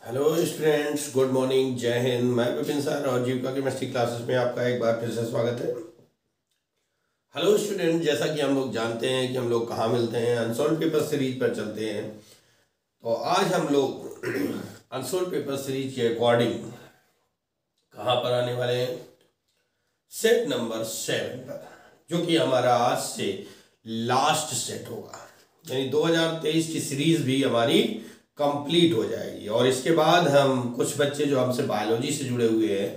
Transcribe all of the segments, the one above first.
Hello students, good morning, जय हिंद। मैं Vipin sir और जीविका केमिस्ट्री क्लासेस में आपका एक बार फिर से स्वागत है। हेलो स्टूडेंट, जैसा कि हम लोग जानते हैं कि हम लोग कहाँ मिलते हैं, अनसॉल्व पेपर सीरीज पर चलते हैं। तो आज हम लोग अनसॉल्व पेपर सीरीज के अकॉर्डिंग कहाँ पर आने वाले हैं, सेट नंबर 7 पर, जो कि हमारा आज से लास्ट सेट होगा। यानी 2023 की सीरीज भी हमारी कंप्लीट हो जाएगी और इसके बाद हम कुछ बच्चे जो हमसे बायोलॉजी से जुड़े हुए हैं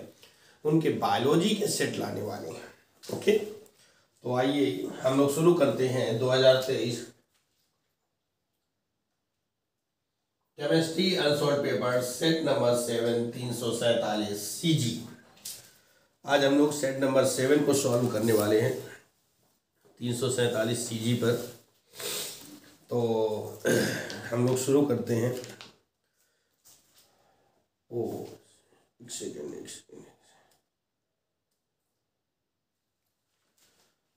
उनके बायोलॉजी के सेट लाने वाले हैं। ओके, तो आइए हम लोग शुरू करते हैं 2023 chemistry unsolve paper set number 7 347 CG। आज हम लोग सेट नंबर 7 को सॉल्व करने वाले हैं 347 CG पर। तो हम लोग शुरू करते हैं। एक सेकेंड।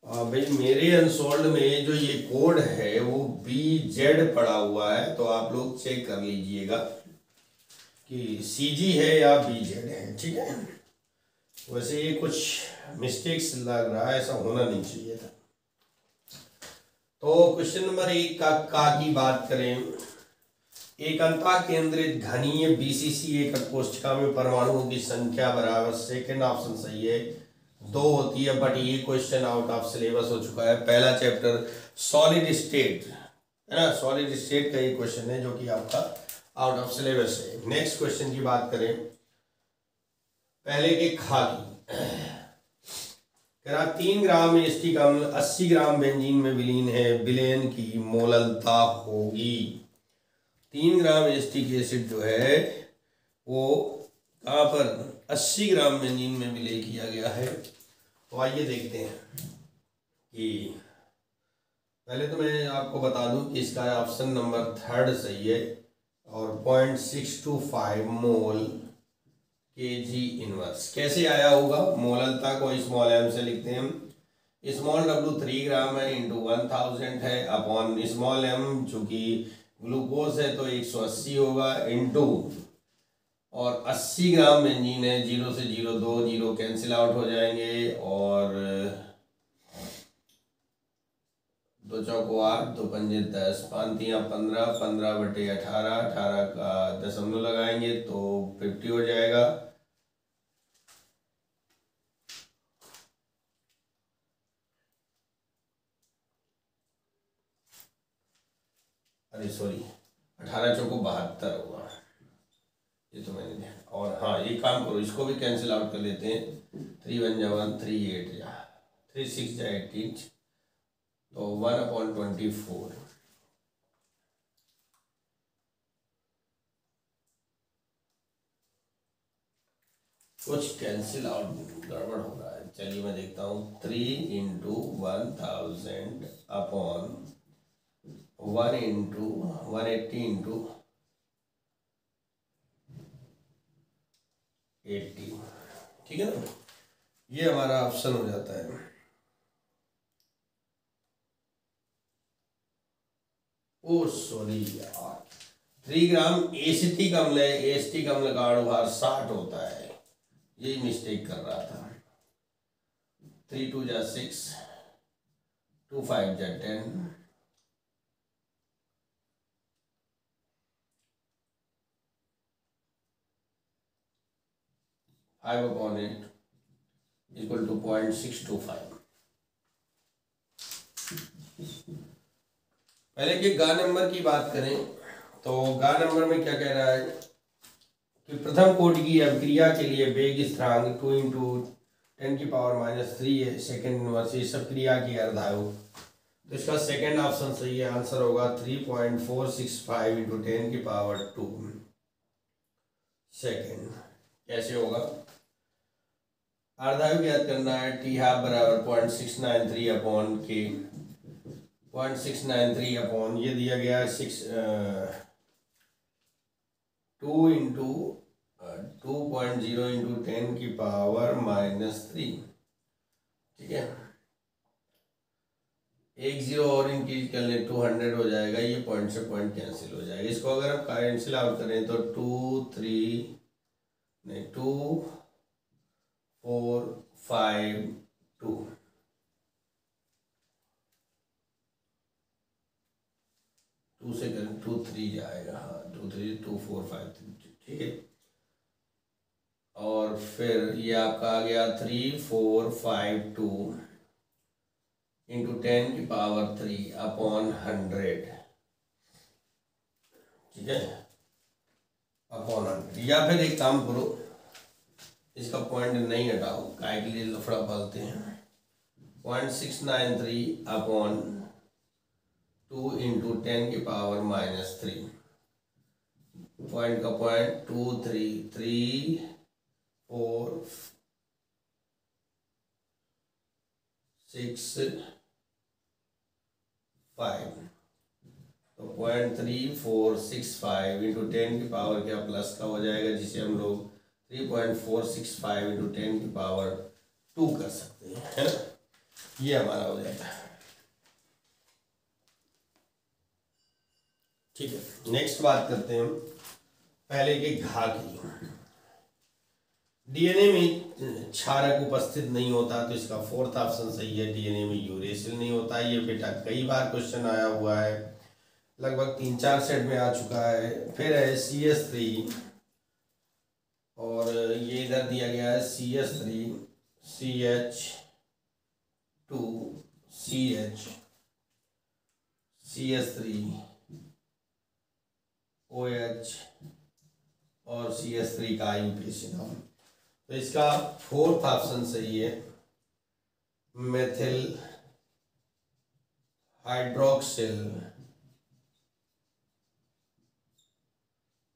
भाई मेरे अनसॉल्व में जो ये कोड है वो BZ पड़ा हुआ है, तो आप लोग चेक कर लीजिएगा कि CG है या BZ है। ठीक है, वैसे ये कुछ मिस्टेक्स लग रहा है, ऐसा होना नहीं चाहिए था। तो क्वेश्चन नंबर 1 का की बात करें, एक अंतः केंद्रित घनीय BCC एकक कोशिका में परमाणुओं की संख्या बराबर, सेकंड ऑप्शन सही है, 2 होती है। बट ये क्वेश्चन आउट ऑफ सिलेबस हो चुका है। पहला चैप्टर सॉलिड स्टेट है ना, सॉलिड स्टेट का ये क्वेश्चन है जो कि आपका आउट ऑफ सिलेबस है। नेक्स्ट क्वेश्चन की बात करें, पहले के खा की 3 ग्राम एसिटिक अम्ल 80 ग्राम बेंजीन में विलीन है, विलयन की मोललता होगी। 3 ग्राम एसिटिक एसिड जो है वो कहाँ पर 80 ग्राम बेंजीन में विलय किया गया है। तो आइए देखते हैं कि पहले तो मैं आपको बता दूं कि इसका ऑप्शन नंबर 3 सही है और 0.625 मोल Kg इनवर्स। कैसे आया होगा, मोललता को स्मॉल m से लिखते हैं हम। स्मॉल w 3 ग्राम है इंटू 1000 है अपॉन स्मॉल m चूंकि ग्लूकोज है तो 180 होगा इंटू, और 80 ग्राम बेंजीन है, 0 से 0 2 0 कैंसिल आउट हो जाएंगे, और 2 चौको 8 2 पंजे 10 5 15 15 बटे 18 18 का दशमलव लगाएंगे तो 50 हो जाएगा। अरे सॉरी, 18 चौको 72 होगा, ये तो मैंने ध्यान। और हाँ, ये काम करो, इसको भी कैंसिल आउट कर लेते हैं। 3 1 जा 1 3 8 जा 3 6 जा 18, तो 1/24। कुछ कैंसिल आउट गड़बड़ हो रहा है, चलिए मैं देखता हूँ। 3 इंटू 1000 अपॉन 1 इंटू 180 इंटू 80, ठीक है ना, ये हमारा ऑप्शन हो जाता है। ओ सॉरी यार, 3 ग्राम एसिटिक अम्ल है, एसिटिक अम्ल का अणुभार 60 होता है, यही मिस्टेक कर रहा था। 3 2 जा 6 2 5 जा 10 5/8 इक्वल टू 0.625। पहले के गा नंबर की बात करें तो गा नंबर में क्या कह रहा है कि प्रथम कोटि की अभिक्रिया के लिए वेग स्थिरांक 2 इंटू 10⁻³ है, सेकेंड इनवर्स, ये सब क्रिया की अर्धायु। तो इसका सेकेंड ऑप्शन सही है, आंसर होगा 3.465 इंटू 10⁻²। सेकेंड कैसे होगा, अर्धायु ज्ञात करना है, T½ बराबर 0.693 अपॉन के 0.693 अपॉन ये दिया गया है 2 इंटू 2.0 इंटू 10⁻³ ठीक है। एक जीरो और इंक्रीज कर लें 200 हो जाएगा, ये पॉइंट से पॉइंट कैंसिल हो जाएगा। इसको अगर हम कैंसिल आउट करें तो 2 3 नहीं 2 4 5 2 2 से करें 2 3 जाएगा, हाँ 2 3 2 4 5 3, ठीक है। और फिर ये आपका आ गया 3 4 5 2 इंटू 10 की पावर 3 अपॉन 100, ठीक है, अपॉन 100। या फिर एक काम करो, इसका पॉइंट नहीं हटाओ, काय के लिए लफड़ा पालते हैं। 0.693 अपॉन 2 इंटू 10 की पावर -3, पॉइंट का पॉइंट 2 3 3 4 6 5, तो 0.3465 इंटू 10 की पावर क्या प्लस का हो जाएगा, जिसे हम लोग 3.465 इंटू 10 की पावर 2 कर सकते हैं, है ना। ये हमारा हो जाएगा, ठीक है। नेक्स्ट बात करते हैं हम पहले के घा की। डीएनए में क्षारक उपस्थित नहीं होता, तो इसका फोर्थ ऑप्शन सही है, डीएनए में यूरेसिल नहीं होता। ये बेटा कई बार क्वेश्चन आया हुआ है, लगभग 3-4 सेट में आ चुका है। फिर है CH3, और ये इधर दिया गया है CH3 CH2 CH CH3 OH और CH3 का आयुपेशन। तो इसका फोर्थ ऑप्शन सही है, मेथिल हाइड्रोक्सिल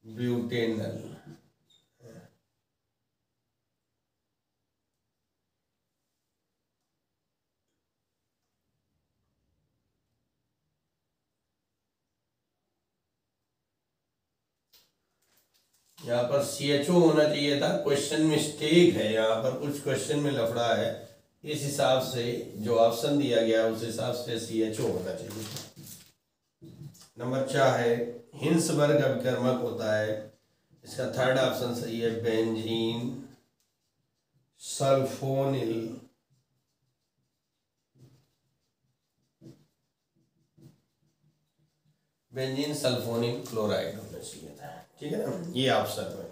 ब्यूटेनल। यहाँ पर CHO होना चाहिए था, क्वेश्चन मिस्टेक है, यहाँ पर कुछ क्वेश्चन में लफड़ा है, इस हिसाब से जो ऑप्शन दिया गया उस हिसाब से CHO होना चाहिए। नंबर 4 है हिंसबर्ग अभिकर्मक होता है, इसका थर्ड ऑप्शन सही है, benzene sulphonyl benzene sulphonyl chloride होना चाहिए था, ठीक है ना, ये ऑप्शन में।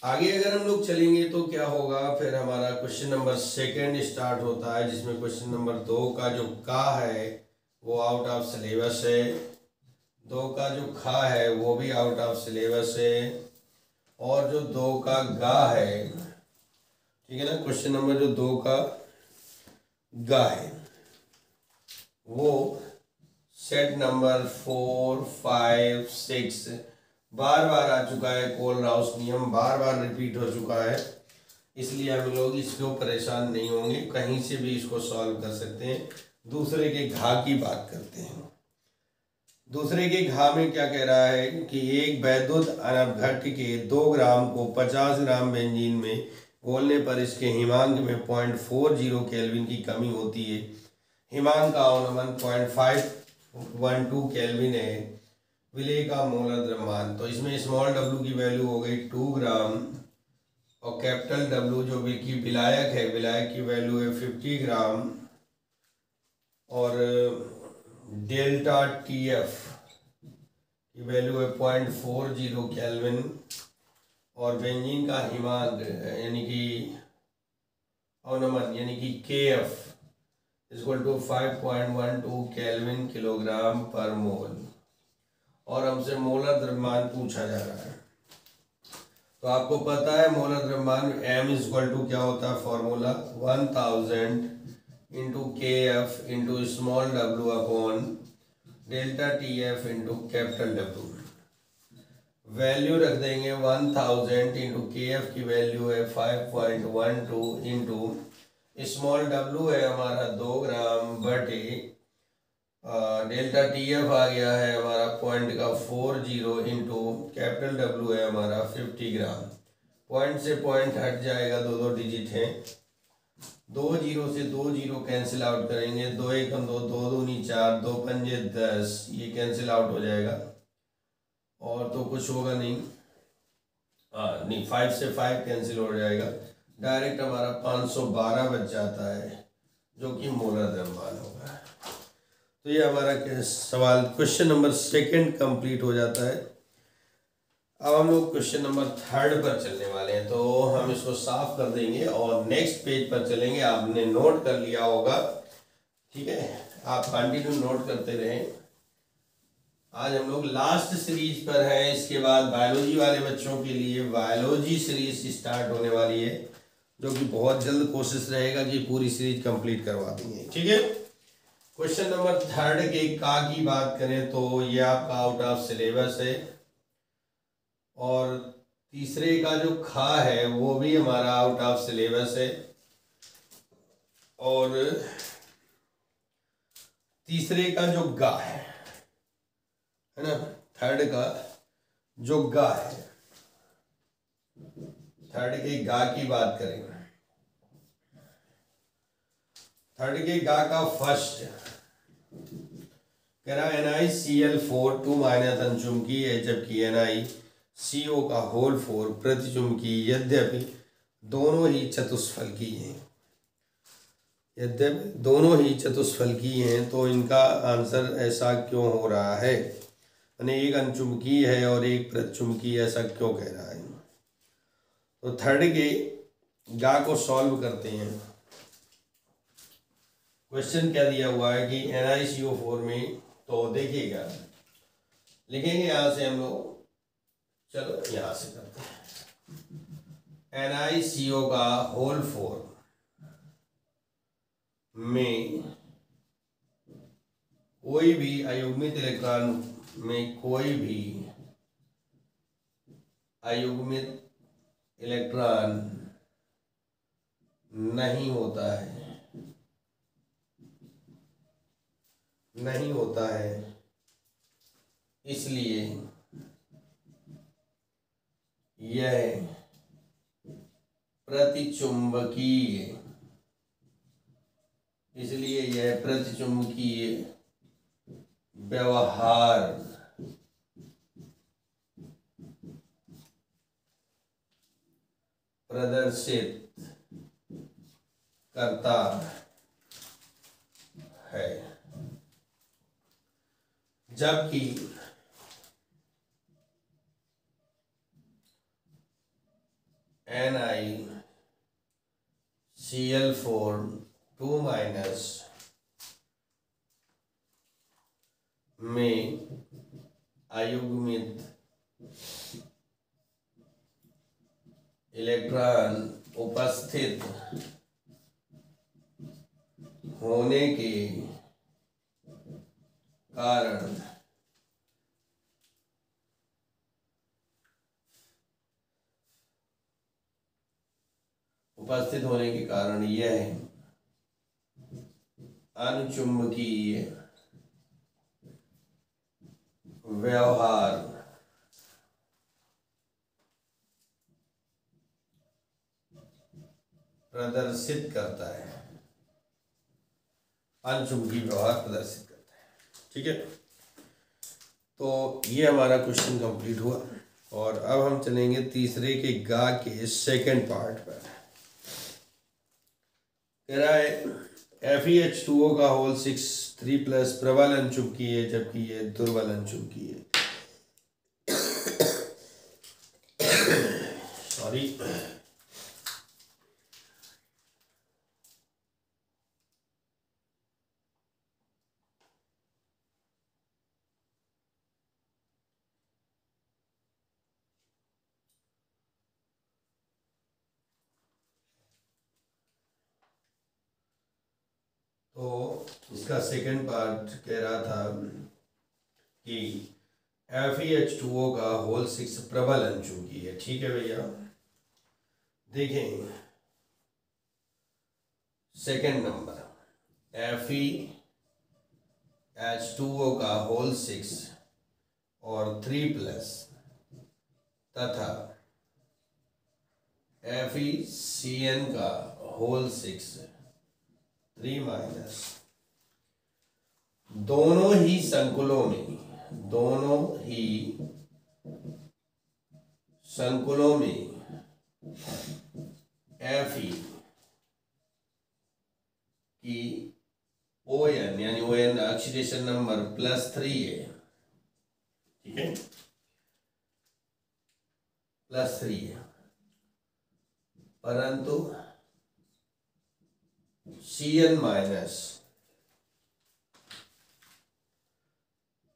आगे अगर हम लोग चलेंगे तो क्या होगा, फिर हमारा क्वेश्चन नंबर 2 स्टार्ट होता है, जिसमें क्वेश्चन नंबर 2 का जो का है वो आउट ऑफ सिलेबस है, 2 का जो खा है वो भी आउट ऑफ सिलेबस है, और जो 2 का गा है, ठीक है ना, क्वेश्चन नंबर जो 2 का गा है वो सेट नंबर 4 5 6 बार बार आ चुका है, कोलराउस नियम बार बार रिपीट हो चुका है, इसलिए हम लोग इसको परेशान नहीं होंगे, कहीं से भी इसको सॉल्व कर सकते हैं। दूसरे के घा की बात करते हैं। दूसरे के घा में क्या कह रहा है कि एक वैद्युत अनवघट के 2 ग्राम को 50 ग्राम बेंजीन में घोलने पर इसके हिमांक में 0.40 केल्विन की कमी होती है। हिमांक का अवनमन 0.512 केल्विन है। विलेय का मोलर द्रव्यमान, तो इसमें स्मॉल w की वैल्यू हो गई 2 ग्राम, और कैपिटल W जो भी की विलायक है, विलायक की वैल्यू है 50 ग्राम, और डेल्टा TF की वैल्यू है 0.40 केल्विन, और बेंजीन का हिमांक यानी कि अवनमन यानी कि KF equal to 5.12 kelvin kilogram पर मोल, और हमसे मोलर द्रव्यमान पूछा जा रहा है। तो आपको पता है मोलर द्रव्यमान M इक्वल टू क्या होता है, formula 1000 into KF into small w upon delta TF into capital W। Value रख देंगे 1000 इंटू KF की वैल्यू है 5.12 इंटू स्मॉल w है हमारा 2 ग्राम बटे डेल्टा TF आ गया है हमारा 0.40 इंटू कैपिटल W है हमारा 50 ग्राम। पॉइंट से पॉइंट हट जाएगा, 2 डिजिट है, दो जीरो से दो जीरो कैंसिल आउट करेंगे, दो एक दो, दो दूनी चार, दो पंजे 10, ये कैंसिल आउट हो जाएगा और तो कुछ होगा नहीं। हाँ नहीं, 5 से 5 कैंसिल हो जाएगा, डायरेक्ट हमारा 512 बच जाता है जो कि मोलर द्रव्यमान होगा। तो ये हमारा सवाल क्वेश्चन नंबर 2 कंप्लीट हो जाता है। अब हम लोग क्वेश्चन नंबर 3 पर चलने वाले हैं, तो हम इसको साफ कर देंगे और नेक्स्ट पेज पर चलेंगे। आपने नोट कर लिया होगा, ठीक है, आप कंटिन्यू नोट करते रहें। आज हम लोग लास्ट सीरीज पर हैं, इसके बाद बायोलॉजी वाले बच्चों के लिए बायोलॉजी सीरीज स्टार्ट होने वाली है, जो कि बहुत जल्द कोशिश रहेगा कि पूरी सीरीज कंप्लीट करवा देंगे, ठीक है। क्वेश्चन नंबर 3 के का की बात करें तो ये आपका आउट ऑफ सिलेबस है, और तीसरे का जो खा है वो भी हमारा आउट ऑफ सिलेबस है, और तीसरे का जो गा है ना, 3 का जो गा है, 3 के गा की बात करें, 3 के गा का फर्स्ट कह रहा NiCl4 2 माइनस अनचुंबकीय है, जबकि NiCO का होल 4 प्रतिचुंबकीय, यद्यपि दोनों ही चतुष्फलकीय हैं। यद्यपि दोनों ही चतुष्फलकीय हैं, तो इनका आंसर ऐसा क्यों हो रहा है, यानी एक अनचुंबकीय है और एक प्रतिचुंबकीय, ऐसा क्यों कह रहा है। तो 3 के गा को सॉल्व करते हैं। क्वेश्चन क्या दिया हुआ है कि NiCO4 में, तो देखिएगा लिखेंगे यहाँ से हम लोग, चलो यहाँ से करते हैं। NiCO का होल 4 में कोई भी अयुग्मित इलेक्ट्रॉन में कोई भी अयुग्मित इलेक्ट्रॉन नहीं होता है, नहीं होता है, इसलिए यह प्रतिचुंबकीय, इसलिए यह प्रतिचुंबकीय व्यवहार प्रदर्शित करता है, जबकि NiCl4 2 माइनस में अयुग्मित इलेक्ट्रॉन उपस्थित होने के कारण यह अनुचुंबकीय व्यवहार प्रदर्शित करता है, अनुचुंबकीय व्यवहार प्रदर्शित करता है, ठीक है। तो ये हमारा क्वेश्चन कंप्लीट हुआ, और अब हम चलेंगे तीसरे के गा के सेकंड पार्ट पर। कह रहा है FeH2O का होल 6 3+ प्रबल अनचुंबकीय है, जबकि ये दुर्बल अनचुंबकीय है। सॉरी, तो इसका सेकंड पार्ट कह रहा था कि FeH2O का होल 6 प्रबल अनचुंबकीय है, ठीक है भैया। देखें सेकंड नंबर, FeH2O का होल 6 और 3+ तथा FeCN का होल 6 3 माइनस, दोनों ही संकुलों में Fe की ON यानी ON ऑक्सीडेशन नंबर +3 है, ठीक है, +3 है, परंतु Cn माइनस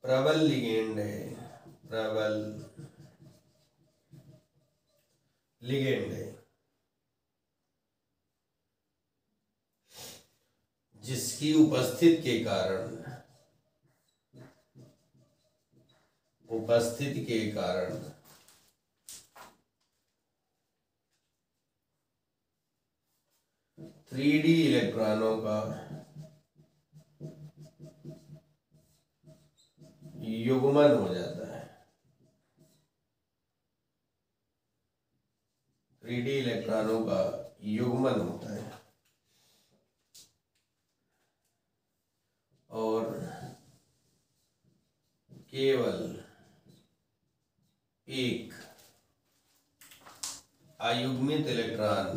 प्रबल लिगेंड है, जिसकी उपस्थिति के कारण 3D इलेक्ट्रॉनों का युग्मन हो जाता है। 3D इलेक्ट्रॉनों का युग्मन होता है और केवल एक अयुग्मित इलेक्ट्रॉन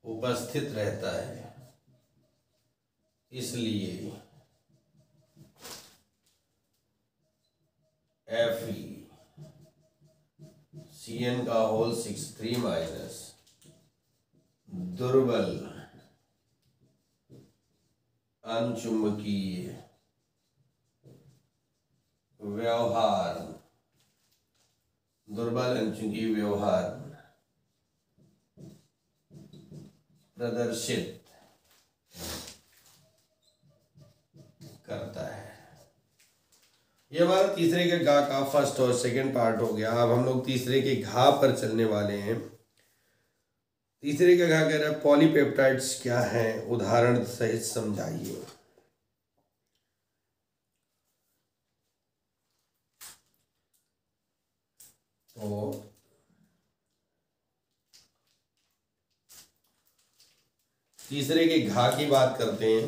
उपस्थित रहता है। इसलिए Fe Cn का होल 6 3 माइनस दुर्बल अनचुंबकीय व्यवहार प्रदर्शित करता है। ये हमारा तीसरे के घा का फर्स्ट और सेकंड पार्ट हो गया। अब हम लोग तीसरे के घा पर चलने वाले हैं। तीसरे का घा कह रहा है पॉलीपेप्टाइड्स क्या हैं, उदाहरण सहित समझाइए। तो तीसरे के घा की बात करते हैं।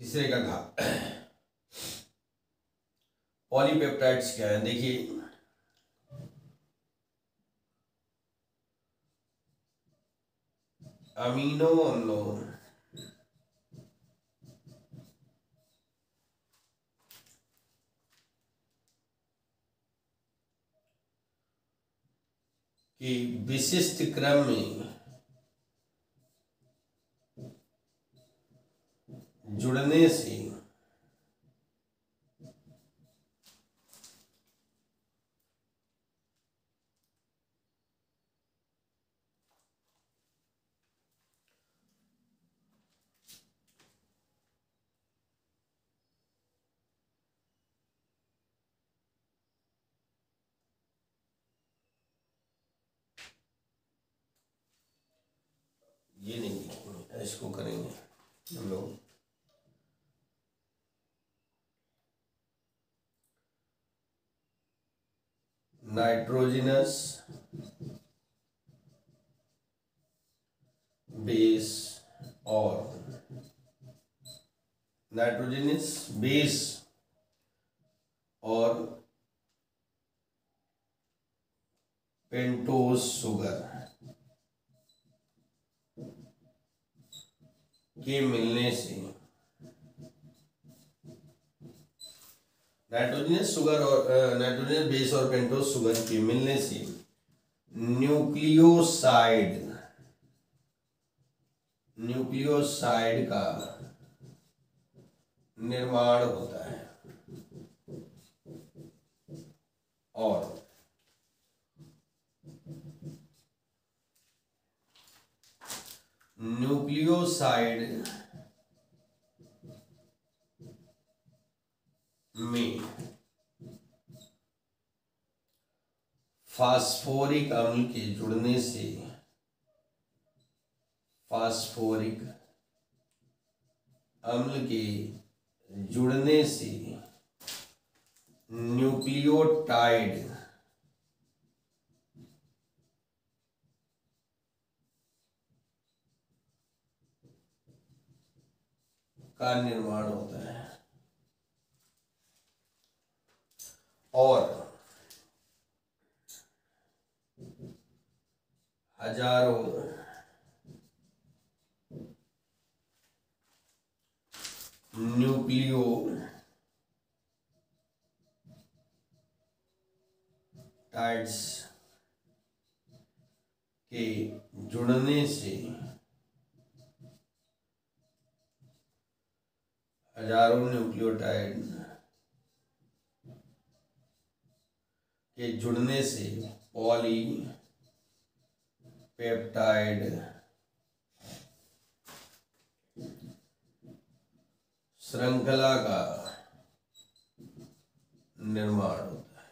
तीसरे का घा पॉलीपेप्टाइड्स क्या है, देखिए अमीनो अम्लों कि विशिष्ट क्रम में जुड़ने से ये नहीं लिखेंगे, इसको करेंगे हम लोग। नाइट्रोजनस बेस और पेंटोज शुगर के मिलने से नाइट्रोजनस बेस और पेंटोज शुगर के मिलने से न्यूक्लियोसाइड का निर्माण होता है और न्यूक्लियोसाइड में फास्फोरिक अम्ल के जुड़ने से फास्फोरिक अम्ल के जुड़ने से न्यूक्लियोटाइड का निर्माण होता है और हजारों न्यूक्लियोटाइड्स के जुड़ने से हजारों न्यूक्लियोटाइड के जुड़ने से पॉलीपेप्टाइड श्रृंखला का निर्माण होता है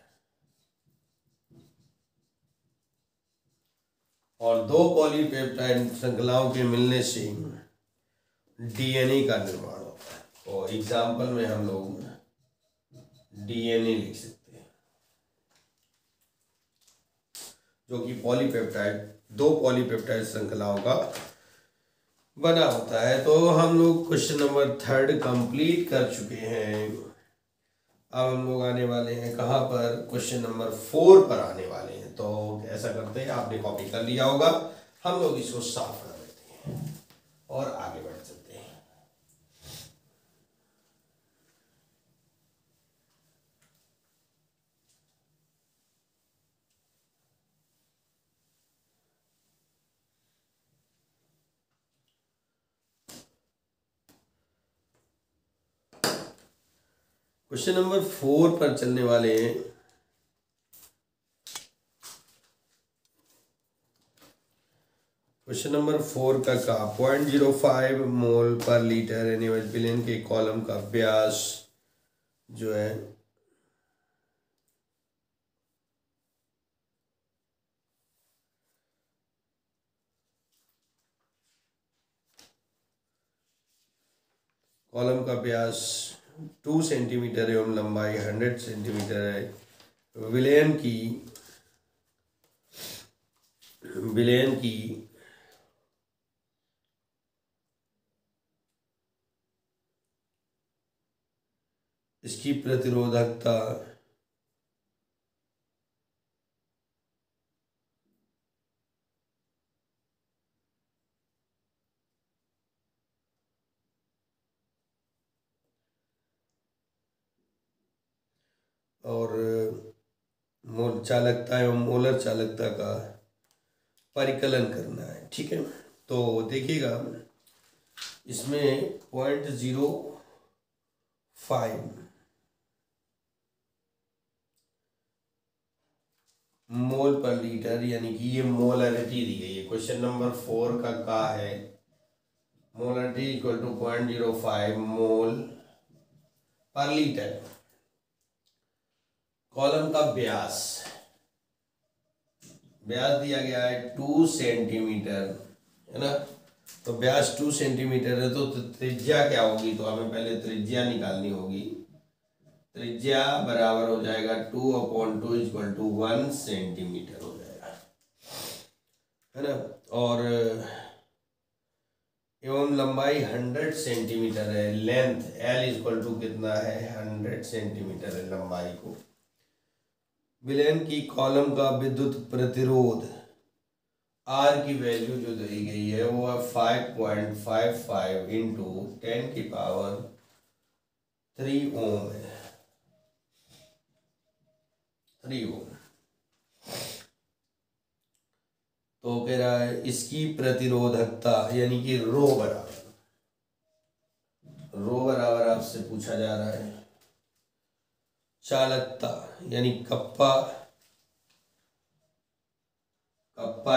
और दो पॉलीपेप्टाइड श्रृंखलाओं के मिलने से डीएनए का निर्माण होता है। और एग्जाम्पल में हम लोग डीएनए लिख सकते हैं जो कि दो पॉलीपेप्टाइड श्रृंखलाओं का बना होता है। तो हम लोग क्वेश्चन नंबर 3 कंप्लीट कर चुके हैं। अब हम लोग आने वाले हैं कहाँ पर, क्वेश्चन नंबर 4 पर आने वाले हैं। तो ऐसा करते हैं, आपने कॉपी कर लिया होगा, हम लोग इसको साफ कर लेते हैं और आगे बढ़ चलते हैं। क्वेश्चन नंबर 4 पर चलने वाले हैं। क्वेश्चन नंबर 4 का 0.05 मोल पर लीटर NaOH के कॉलम का व्यास जो है कॉलम का व्यास 2 सेंटीमीटर एवं लंबाई 100 सेंटीमीटर है। विलयन की इसकी प्रतिरोधकता और मोल चालकता एवं मोलर चालकता का परिकलन करना है। ठीक है, तो देखिएगा इसमें 0.05 मोल पर लीटर, यानी कि ये मोलरिटी दी गई है। क्वेश्चन नंबर 4 का है मोलरिटी इक्वल टू 0.05 मोल पर लीटर। कॉलम का व्यास दिया गया है 2 सेंटीमीटर, है ना। तो व्यास 2 सेंटीमीटर है, तो त्रिज्या क्या होगी, तो हमें पहले त्रिज्या निकालनी होगी। त्रिज्या बराबर हो जाएगा 2/2 इक्वल टू 1 सेंटीमीटर हो जाएगा, है ना। और एवं लंबाई 100 सेंटीमीटर है। लेंथ L इक्वल टू कितना है, 100 सेंटीमीटर है लंबाई को। विलयन की कॉलम का विद्युत प्रतिरोध R की वैल्यू जो दी गई है वो है 5.55 इंटू 10⁻³ ओम है, 3 ओम। तो कह रहा है इसकी प्रतिरोधकता यानी कि रो बराबर आपसे पूछा जा रहा है। चालकता यानी कप्पा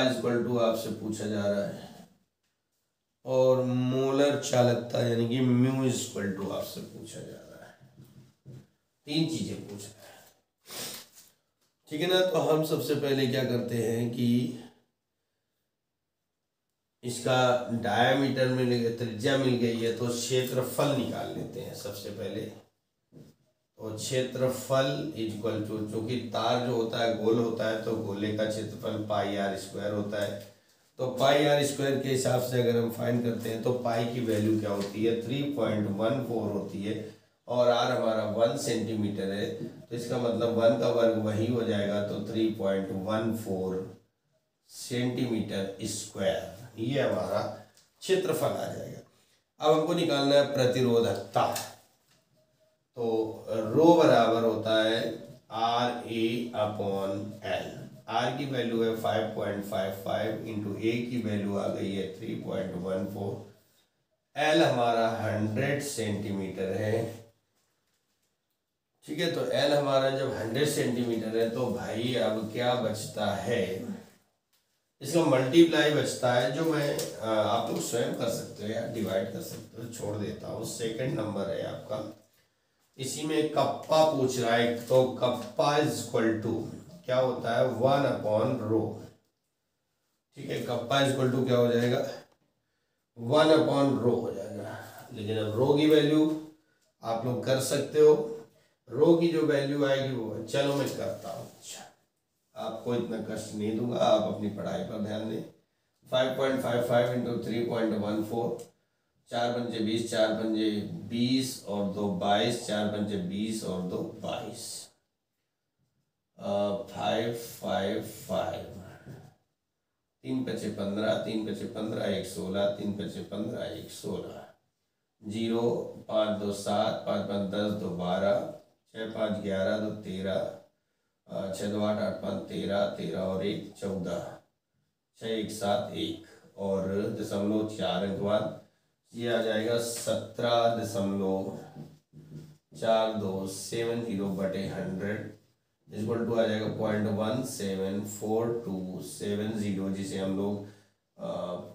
इक्वल टू आपसे पूछा जा रहा है। और मोलर चालकता यानी कि म्यू इक्वल टू आपसे पूछा जा रहा है। 3 चीजें पूछ रहा है, ठीक है ना। तो हम सबसे पहले क्या करते हैं कि इसका डायामीटर मिल गया, त्रिज्या मिल गई है, तो क्षेत्रफल निकाल लेते हैं सबसे पहले। तो क्षेत्रफल इक्वल टू, चूंकि तार जो होता है गोल होता है तो गोले का क्षेत्रफल पाई आर स्क्वायर होता है। तो पाई आर स्क्वायर के हिसाब से अगर हम फाइंड करते हैं तो पाई की वैल्यू क्या होती है, 3.14 होती है, और आर हमारा 1 सेंटीमीटर है, तो इसका मतलब 1 का वर्ग वही हो जाएगा, तो 3.14 सेंटीमीटर स्क्वायर, ये हमारा क्षेत्रफल आ जाएगा। अब हमको निकालना है प्रतिरोधकता। तो रो बराबर होता है R A upon L. R की वैल्यू है 5.55 इंटू ए की वैल्यू आ गई है 3.14। एल हमारा 100 सेंटीमीटर है। ठीक है, तो एल हमारा जब 100 सेंटीमीटर है तो भाई अब क्या बचता है, इसका मल्टीप्लाई बचता है, जो मैं आप लोग स्वयं कर सकते हो या डिवाइड कर सकते हो, छोड़ देता हूँ। सेकंड नंबर है आपका, इसी में कप्पा पूछ रहा है, तो कप्पा इज इक्वल टू क्या होता है, 1 अपॉन रो। ठीक है, कप्पा इज इक्वल टू क्या हो जाएगा, 1 अपॉन रो हो जाएगा। लेकिन अब रो की वैल्यू आप लोग कर सकते हो, रो की जो वैल्यू आएगी वो, चलो मैं करता हूँ। अच्छा, आपको इतना कष्ट नहीं दूंगा, आप अपनी पढ़ाई पर ध्यान दें। 5.55 इंटू 3.14, 4 पंजे 20, 4 पंजे 20 और 2 22, 4 पंजे 20 और 2 22, 555, 3 पचे 15, 3 पचे 15, 1 16, 3 पचे 15, 1 16, 0 5 2 7, 5 5 10, 2 12, 6 5 11, 2 13, 6 2 8, 8 5 13, 13 और 1 14, 6 1 7 1 और 0.4 अंक बाद ये आ जाएगा 17.4270/100 इक्वल टू आ जाएगा 0.174270, जिसे हम लोग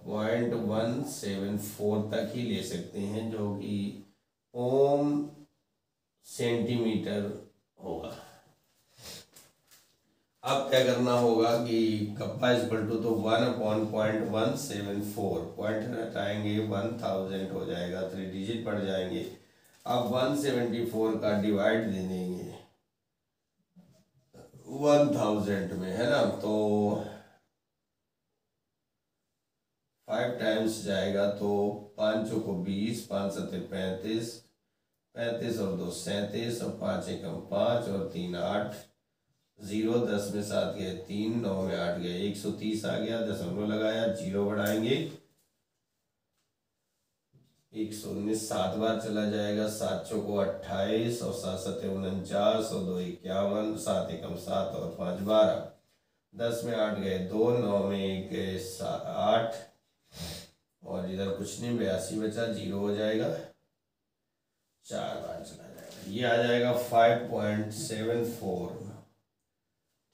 0.174 तक ही ले सकते हैं, जो कि ओम सेंटीमीटर होगा। अब क्या करना होगा कि कप्पा इक्वल टू, तो 1/0.174, पॉइंट हटाएंगे 1000 हो जाएगा, 3 डिजिट बढ़ जाएंगे। अब 174 का डिवाइड दे देंगे 1000 में, है ना, तो 5 टाइम्स जाएगा, तो 5 को 20, 5 7 35, 35 और 2 37 और 5 एकम 5 और 3 8, 0 10 में 7 गए 3, 9 में 8 गए 130 आ गया, दशमलव लगाया, 0 बढ़ाएंगे 119, 7 बार चला जाएगा, 7 चौको 28 और 7 7 49 और 2 51, 7 एकम 7 और 5 12, 10 में 8 गए 2, 9 में 1 गए 8 और इधर कुछ नहीं, 82 बचा, 0 हो जाएगा, 4 बार चला जाएगा, ये आ जाएगा 5.74।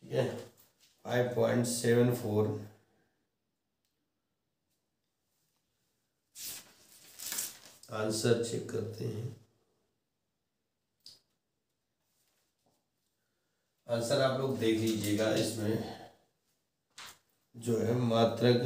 ठीक है, 5.74 आंसर चेक करते हैं। आंसर आप लोग देख लीजिएगा, इसमें जो है मात्रक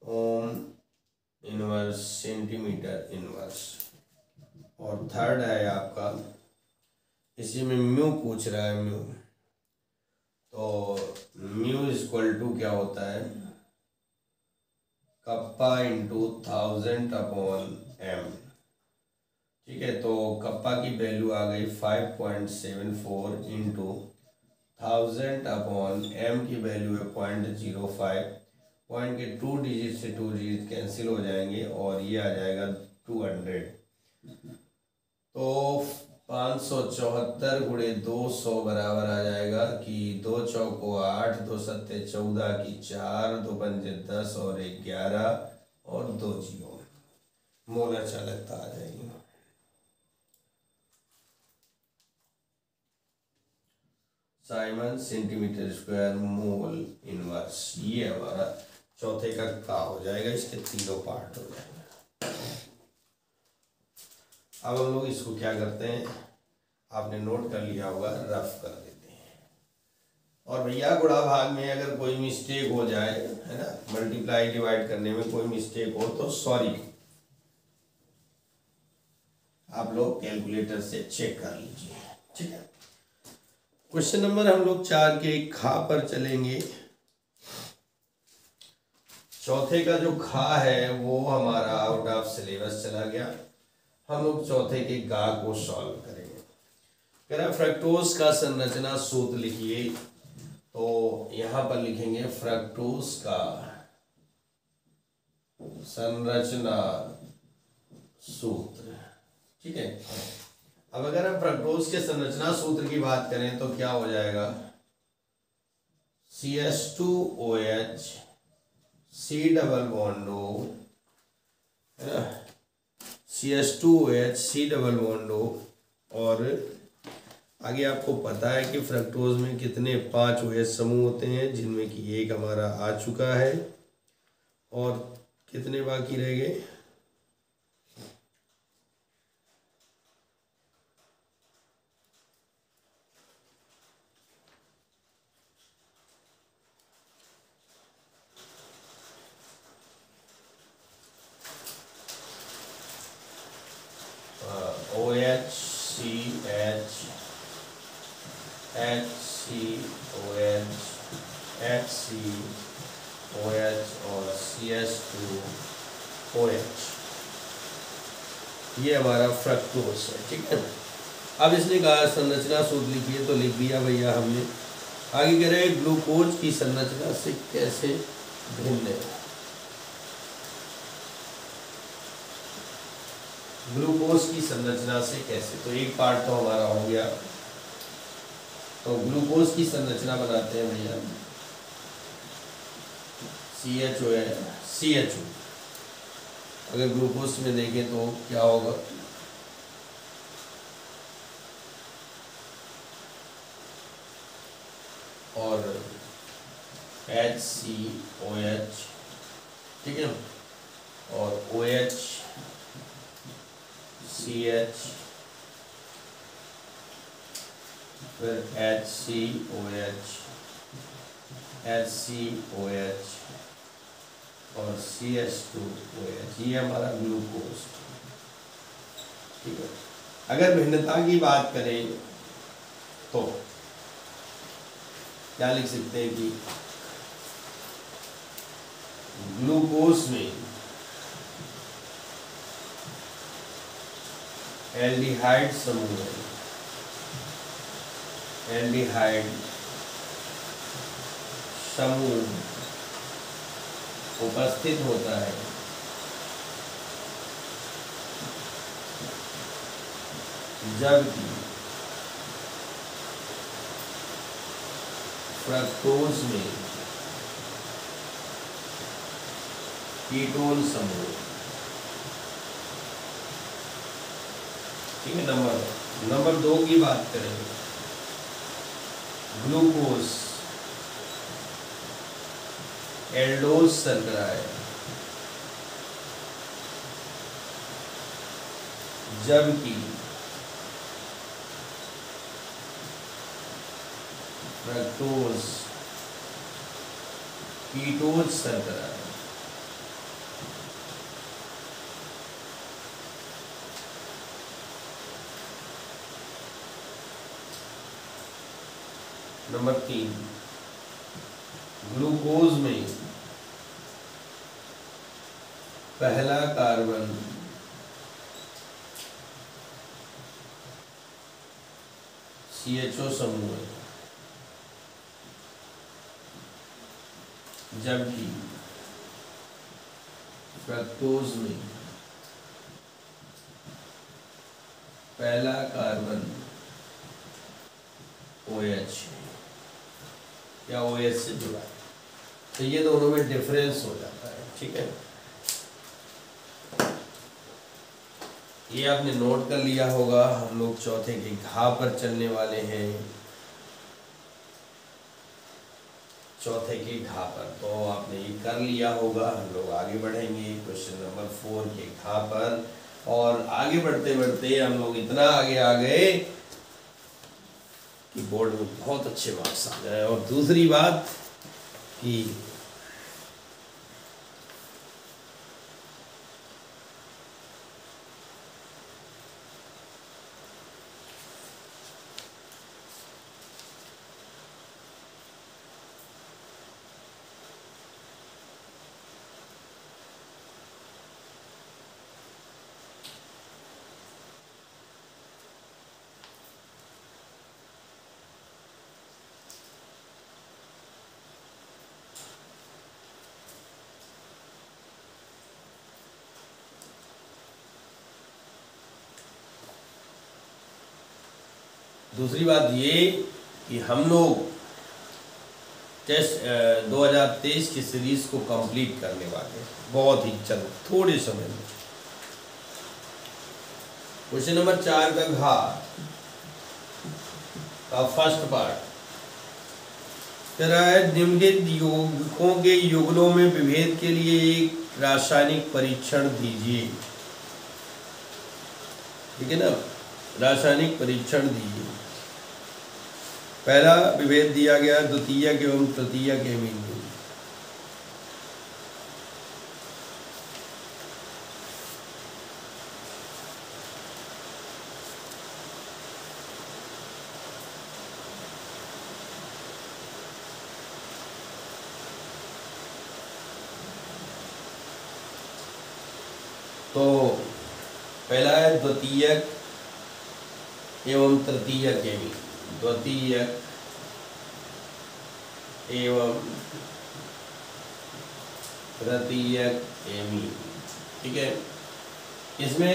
ओम इनवर्स सेंटीमीटर इनवर्स, और थर्ड है आपका, इसी में म्यू पूछ रहा है, म्यू, तो म्यू इक्वल टू क्या होता है, कप्पा इंटू 1000/m। ठीक है, तो कप्पा की वैल्यू आ गई 5.74 इंटू 1000/m की वैल्यू है 0.05। पॉइंट के 2 डिजिट से 2 डिजिट कैंसिल हो जाएंगे और ये आ जाएगा 200। तो 574 गुणे 200 बराबर आ जाएगा कि 2 चौको 8, 2 सत्ते 14 की 4, 2 पंजे 10 और 1 11 और 2 0, मोलर चालकता आ जाएगी। Simon centimetre square mole inverse. ये हमारा चौथे का हो जाएगा, इसके तीनों पार्ट हो जाएंगे। अब हम लोग इसको क्या करते हैं, आपने नोट कर लिया होगा, रफ कर देते हैं। और भैया गुणा भाग में अगर कोई मिस्टेक हो जाए, है ना, मल्टीप्लाई डिवाइड करने में कोई मिस्टेक हो तो सॉरी, आप लोग कैलकुलेटर से चेक कर लीजिए, ठीक है। क्वेश्चन नंबर हम लोग 4 के खा पर चलेंगे। चौथे का जो खा है वो हमारा आउट ऑफ सिलेबस चला गया। हम लोग चौथे के गा को सॉल्व करेंगे। कह रहा फ्रक्टोज का संरचना सूत्र लिखिए, तो यहां पर लिखेंगे फ्रक्टोज का संरचना सूत्र, ठीक है। अब अगर हम फ्रक्टोज के संरचना सूत्र की बात करें तो क्या हो जाएगा, CH2OH C double bond O, CH2OH C double bond O। और आगे आपको पता है कि फ्रक्टोज में कितने 5 OH समूह होते हैं, जिनमें कि एक हमारा आ चुका है और कितने बाकी रह गए, OH CH HCOH HCOH और CH2OH, ये हमारा फ्रक्टोज है, ठीक है। अब इसने कहा संरचना सूत्र लिखिए, तो लिख दिया भैया हमने। आगे कह रहे हैं ग्लूकोज की संरचना से कैसे भिन्न है। ग्लूकोज की संरचना से कैसे, तो एक पार्ट तो हमारा हो गया। तो ग्लूकोज की संरचना बनाते हैं भैया, CHO है, CHO। अगर ग्लूकोज में देखें तो क्या होगा, और HCOH, ठीक है, और OH CH, फिर HCOH HCOH और CH2OH, ये हमारा ग्लूकोज, ठीक है। अगर भिन्नता की बात करें तो क्या लिख सकते हैं कि ग्लूकोज में एल्डिहाइड समूह है, एल्डिहाइड समूह उपस्थित होता है, जबकि फ्रक्टोज में कीटोन समूह, ठीक है। नंबर 2 की बात करेंगे, ग्लूकोज एल्डोज शर्करा है, जबकि फ्रक्टोज कीटोज शर्करा है। नंबर 3, ग्लूकोज में पहला कार्बन CHO समूह है, जबकि फ्रक्टोज में पहला कार्बन OH या OH से जुड़ा है। तो ये दोनों में डिफरेंस हो जाता है, ठीक है। ये आपने नोट कर लिया होगा। हम लोग चौथे के घा पर चलने वाले हैं। चौथे के घा पर। तो आपने ये कर लिया होगा। हम लोग आगे बढ़ेंगे क्वेश्चन नंबर 4 के घा पर। और आगे बढ़ते बढ़ते हम लोग इतना आगे आ गए कि बोर्ड में बहुत अच्छे मार्क्स आ गए। और दूसरी बात कि दूसरी बात ये कि हम लोग टेस्ट 2023 की सीरीज को कंप्लीट करने वाले हैं बहुत ही जल्द, थोड़े समय में। क्वेश्चन नंबर 4 का घा का फर्स्ट पार्ट कह रहा है निम्नलिखित यौगिकों के युगलों में विभेद के लिए एक रासायनिक परीक्षण दीजिए। ठीक है ना, रासायनिक परीक्षण दीजिए। पहला विभेद दिया गया द्वितीयक एवं तृतीयक एमीन में। तो पहला है द्वितीयक एवं तृतीयक एमीन। द्वितीयक एवं तृतीयक एमीन। ठीक है, इसमें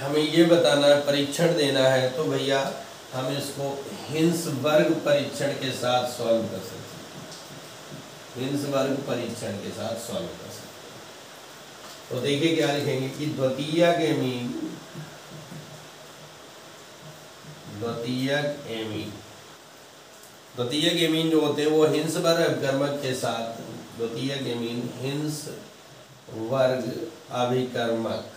हमें ये बताना है, परीक्षण देना है, तो भैया हम इसको हिंसबर्ग परीक्षण के साथ सॉल्व कर सकते हैं। हिंसबर्ग परीक्षण के साथ सॉल्व कर सकते हैं। तो देखिए क्या लिखेंगे कि द्वितीयक एमीन, द्वितीयक एमीन, द्वितीयक एमीन जो होते हैं वो हिंसबर्ग अभिकर्मक के साथ, द्वितीयक एमीन हिंसबर्ग अभिकर्मक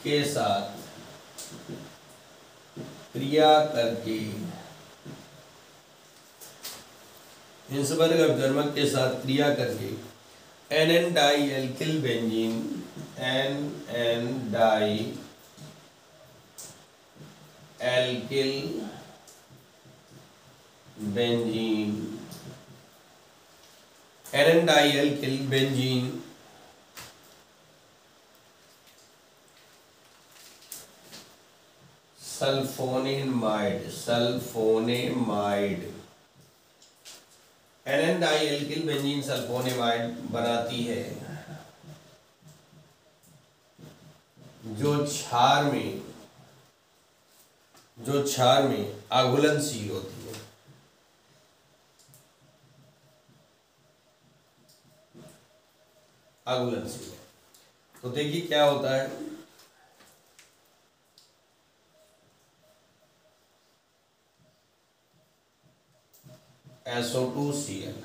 के साथ क्रिया करके, हिंसबर्ग अभिकर्मक के साथ क्रिया करके N di alkyl benzene, N di alkyl benzene, N di alkyl benzene sulphonamide, sulphonamide, N di alkyl benzene sulphonamide बनाती है जो क्षार में आघुलनशील होती है। आघुलनशील है। तो देखिए क्या होता है, SO2Cl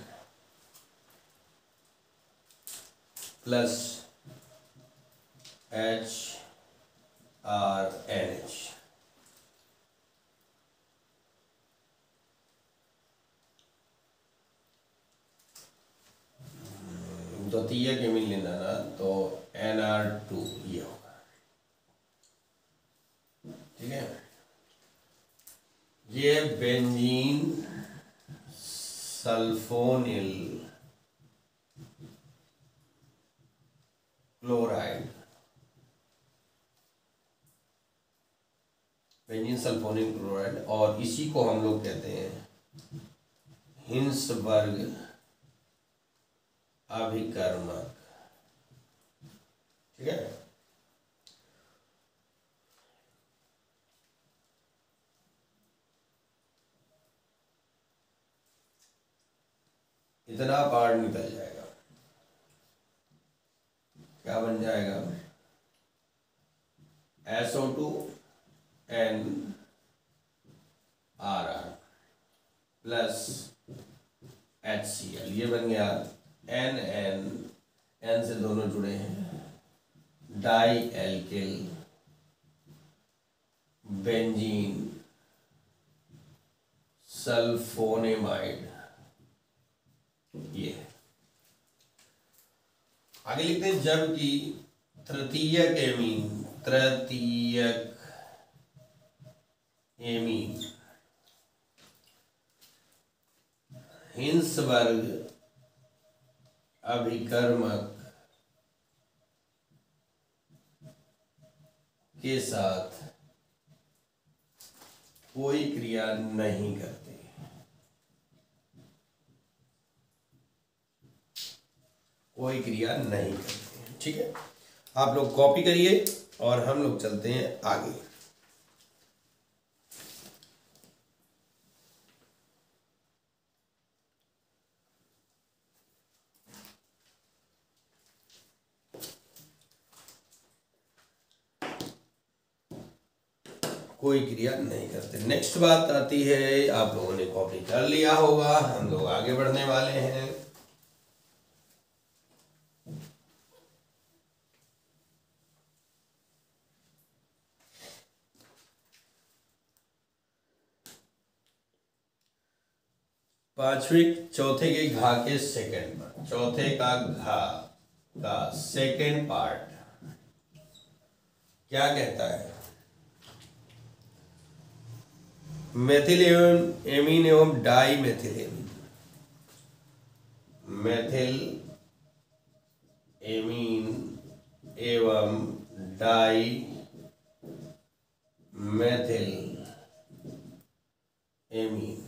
प्लस HRNH, द्वितीयक एमीन लेना ना, तो NR2 ये होगा। ठीक है, ये benzene sulphonyl chloride, benzene sulphonyl chloride, और इसी को हम लोग कहते हैं हिंसबर्ग अभिकर्मक। ठीक है, इतना पार्ट निकल जाएगा। क्या बन जाएगा, SO2 NRR। प्लस HCl, ये बन गया NN, N से दोनों जुड़े हैं, डाई एल्किल बेंजीन सल्फोनेमाइड। ये आगे लिखते हैं जबकि तृतीयक एमीन हिंसबर्ग अभिकर्मक के साथ कोई क्रिया नहीं करते। कोई क्रिया नहीं करते। ठीक है, आप लोग कॉपी करिए और हम लोग चलते हैं आगे। कोई क्रिया नहीं करते। नेक्स्ट बात आती है, आप लोगों ने कॉपी कर लिया होगा, हम लोग आगे बढ़ने वाले हैं। चौथे के घा के सेकंड पार्ट, चौथे का घा का सेकंड पार्ट क्या कहता है? मेथिल एमीन एवं di methyl amine, methyl amine एवं डाई मेथिल एमीन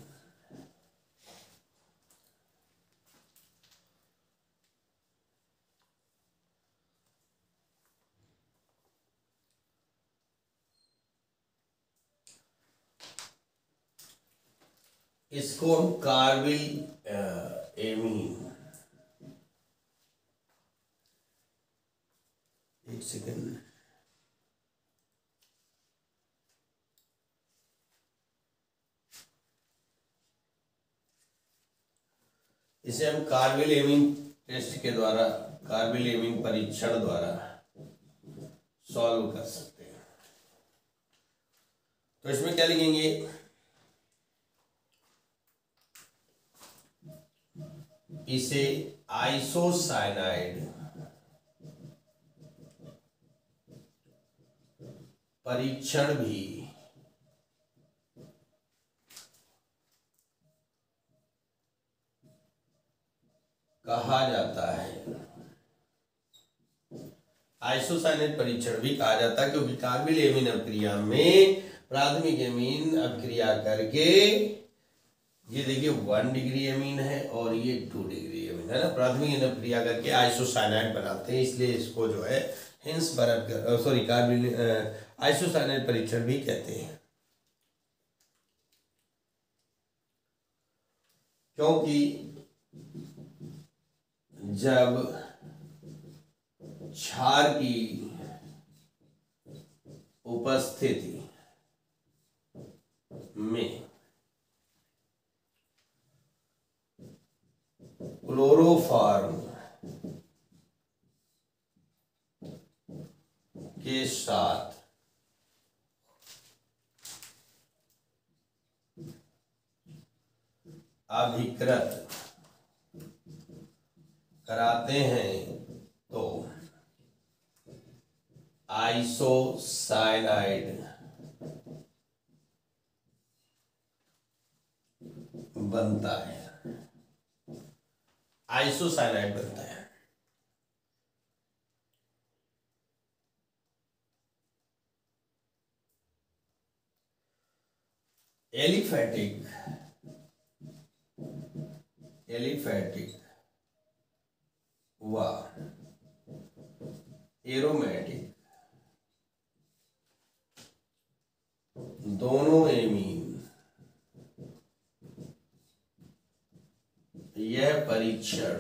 इसको हम कार्बिल एमीन, एक सेकेंड, इसे हम कार्बिल एमीन टेस्ट के द्वारा, कार्बिल एमीन परीक्षण द्वारा सॉल्व कर सकते हैं। तो इसमें क्या लिखेंगे? इसे आइसोसाइनाइड परीक्षण भी कहा जाता है। आइसोसाइनाइड परीक्षण भी कहा जाता है क्योंकि कार्बिल एमीन अभिक्रिया में प्राथमिक एमीन अभिक्रिया करके, ये देखिए 1 डिग्री एमीन है और ये 2 डिग्री एमीन है ना, प्राथमिक अभिक्रिया करके आइसोसाइनाइड बनाते हैं, इसलिए इसको जो है हिंसबर्ग कार्बिल आइसोसाइनाइड परीक्षण भी कहते हैं। क्योंकि जब क्षार की उपस्थिति में क्लोरोफॉर्म के साथ अभिकृत कराते हैं तो आइसोसाइनाइड बनता है, आइसोसाइनाइड बनता है। एलिफैटिक व एरोमेटिक दोनों एमीन यह परीक्षण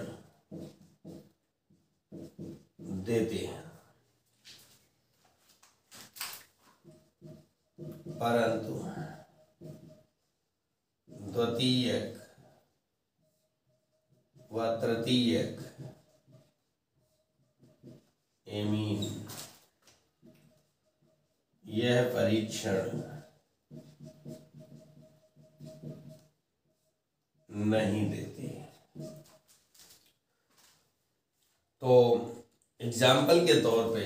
देते हैं, परंतु द्वितीयक व तृतीयक एमीन यह परीक्षण नहीं देती। तो एग्जाम्पल के तौर पे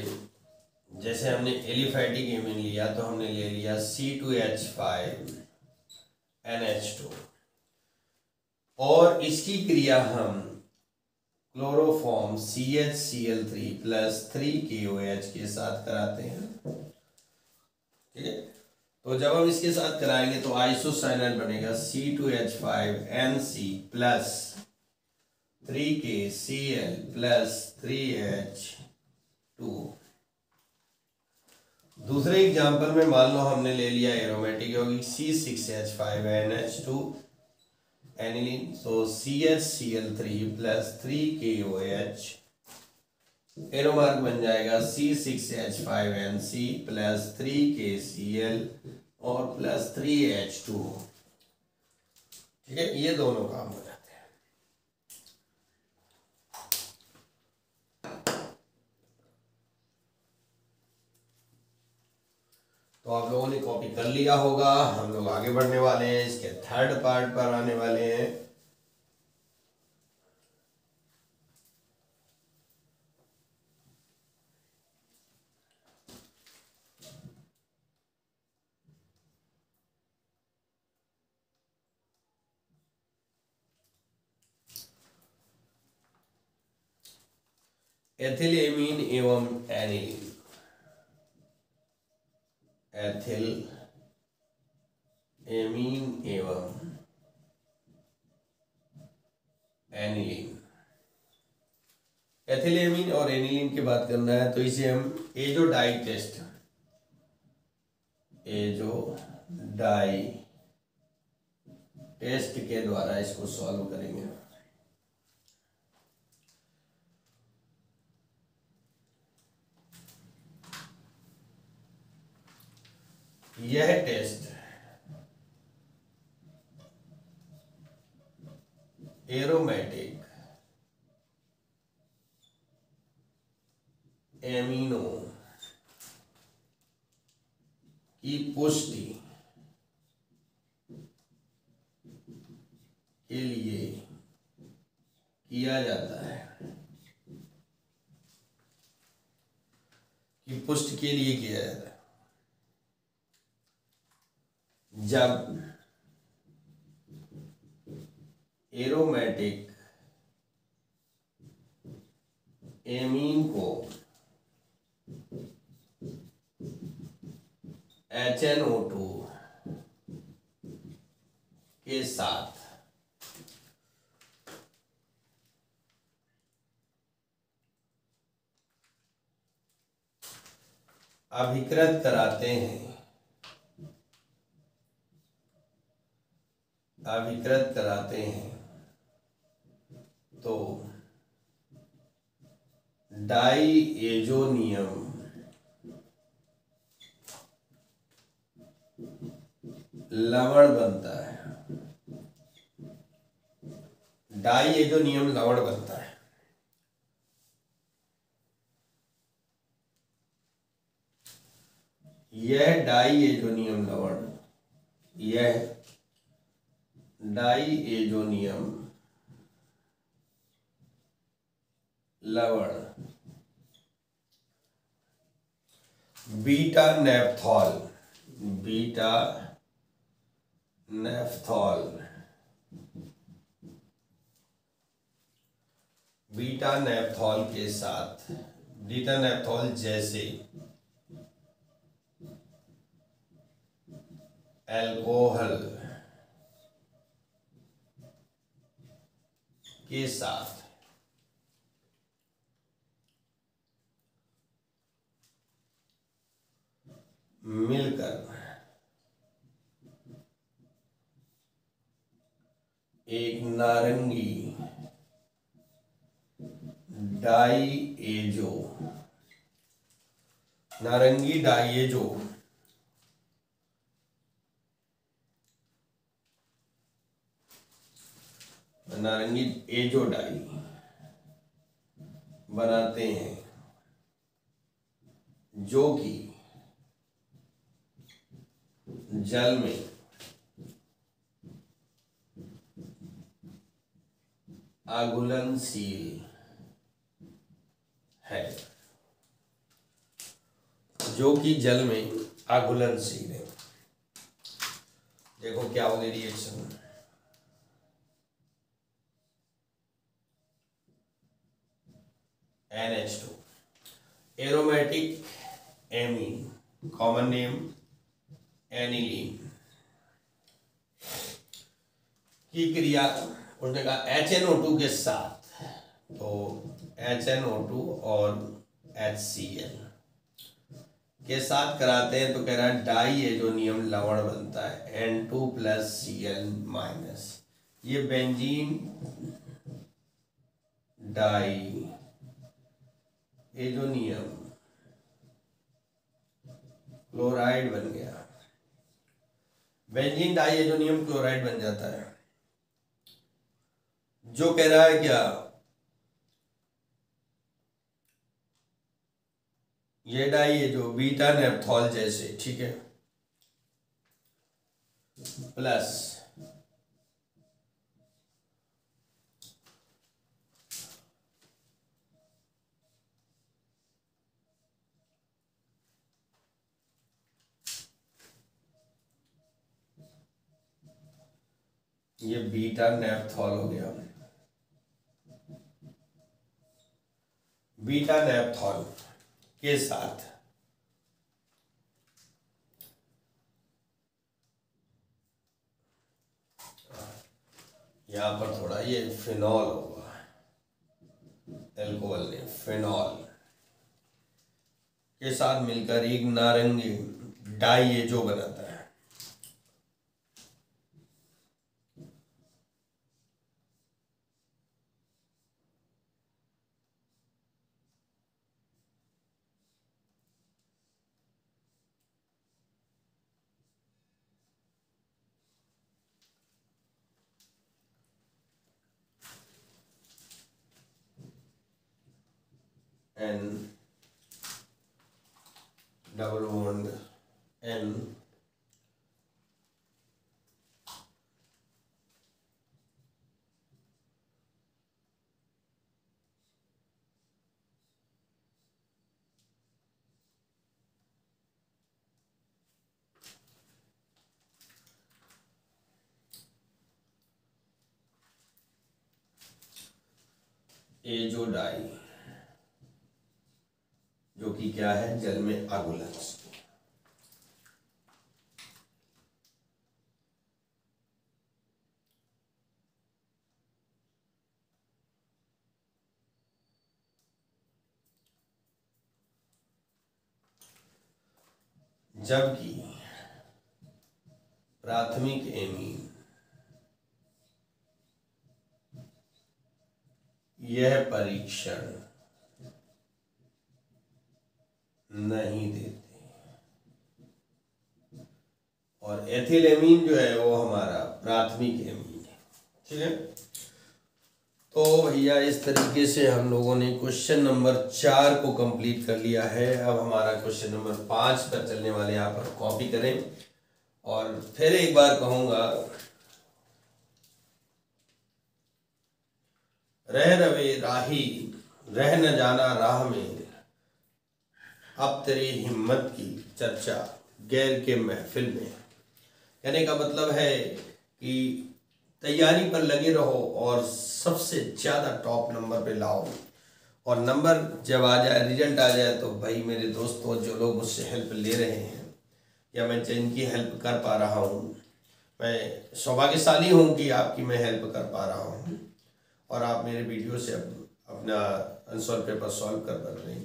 जैसे हमने एलिफैटिक एमीन लिया तो हमने ले लिया C2H5NH2 और इसकी क्रिया हम क्लोरोफॉर्म CHCl3 प्लस 3KOH के साथ कराते हैं। ठीक है, तो जब हम इसके साथ कराएंगे तो आइसोसाइनाइड बनेगा C2H5NC plus 3KCl plus 3H2। दूसरे एग्जाम्पल में मान लो हमने ले लिया एरोमेटिक यौगिक C6H5NH2 एनिलीन, तो CHCl3 प्लस 3KOH एरोमार्क बन जाएगा C6H5NC प्लस 3KCl और प्लस 3H2। ठीक है, ये दोनों काम हो जाते हैं। तो आप लोगों ने कॉपी कर लिया होगा। हम लोग आगे बढ़ने वाले हैं, इसके थर्ड पार्ट पर आने वाले हैं। एथिल एमीन एवं एनिलीन। एथिल एमीन एवं एनिलीन। एथिल एमीन और एनिलीन की बात करना है तो इसे हम एजोडाई टेस्ट, एजोडाई टेस्ट के द्वारा इसको सॉल्व करेंगे। यह टेस्ट एरोमेटिक एमिनो की पुष्टि के लिए किया जाता है, कि पुष्टि के लिए किया जाता है जब एरोमेटिक एमीन को HNO2 के साथ अभिकृत कराते हैं, तो डाईएजोनियम लवण बनता है। डाईएजोनियम लवण बनता है। यह डाईएजोनियम लवण, यह डाईएजोनियम लवण बीटा नेप्थॉल के साथ बीटा नेप्थॉल जैसे अल्कोहल के साथ मिलकर एक नारंगी डाईएजो नारंगी एजोडाई बनाते हैं जो कि जल में अघुलनशील है, जो कि जल में अघुलनशील है। देखो क्या होगी reaction. NH2 aromatic amine, common name aniline की क्रिया उसने कहा HNO2 के साथ, तो HNO2 और HCl के साथ कराते हैं तो कह रहा है डाई एजोनियम लवण बनता है N2+Cl-। ये बेंजीन डाई एजोनियम क्लोराइड बन गया, बेंजीन डाई एजोनियम क्लोराइड बन जाता है। जो कह रहा है क्या, ये डाई है जो बीटा नेप्थॉल जैसे, ठीक है, प्लस ये बीटा नेप्थॉल हो गया, बीटा नेप्थॉल के साथ यहां पर थोड़ा ये फिनॉल होगा, एल्कोहल ने फिनॉल के साथ मिलकर एक नारंगी डाई ये जो बनाता है। N double bond N azo dye जो कि क्या है, जल में अघुलनशील। जबकि प्राथमिक एमीन यह परीक्षण नहीं देते, और एथिलेमीन जो है वो हमारा प्राथमिक एमीन है, ठीक है। तो भैया इस तरीके से हम लोगों ने क्वेश्चन नंबर 4 को कंप्लीट कर लिया है। अब हमारा क्वेश्चन नंबर 5 पर चलने वाले, यहाँ पर कॉपी करें। और फिर एक बार कहूँगा, रह रवे राही रह न जाना राह में, अब तेरी हिम्मत की चर्चा गैर के महफिल में। कहने का मतलब है कि तैयारी पर लगे रहो और सबसे ज़्यादा टॉप नंबर पे लाओ, और नंबर जब आ जाए, रिजल्ट आ जाए, तो भाई मेरे दोस्तों जो लोग मुझसे हेल्प ले रहे हैं या मैं जिनकी हेल्प कर पा रहा हूँ, मैं सौभाग्यशाली हूँ कि आपकी मैं हेल्प कर पा रहा हूँ और आप मेरे वीडियो से अपना आंसर पेपर सॉल्व कर पा रहे हैं।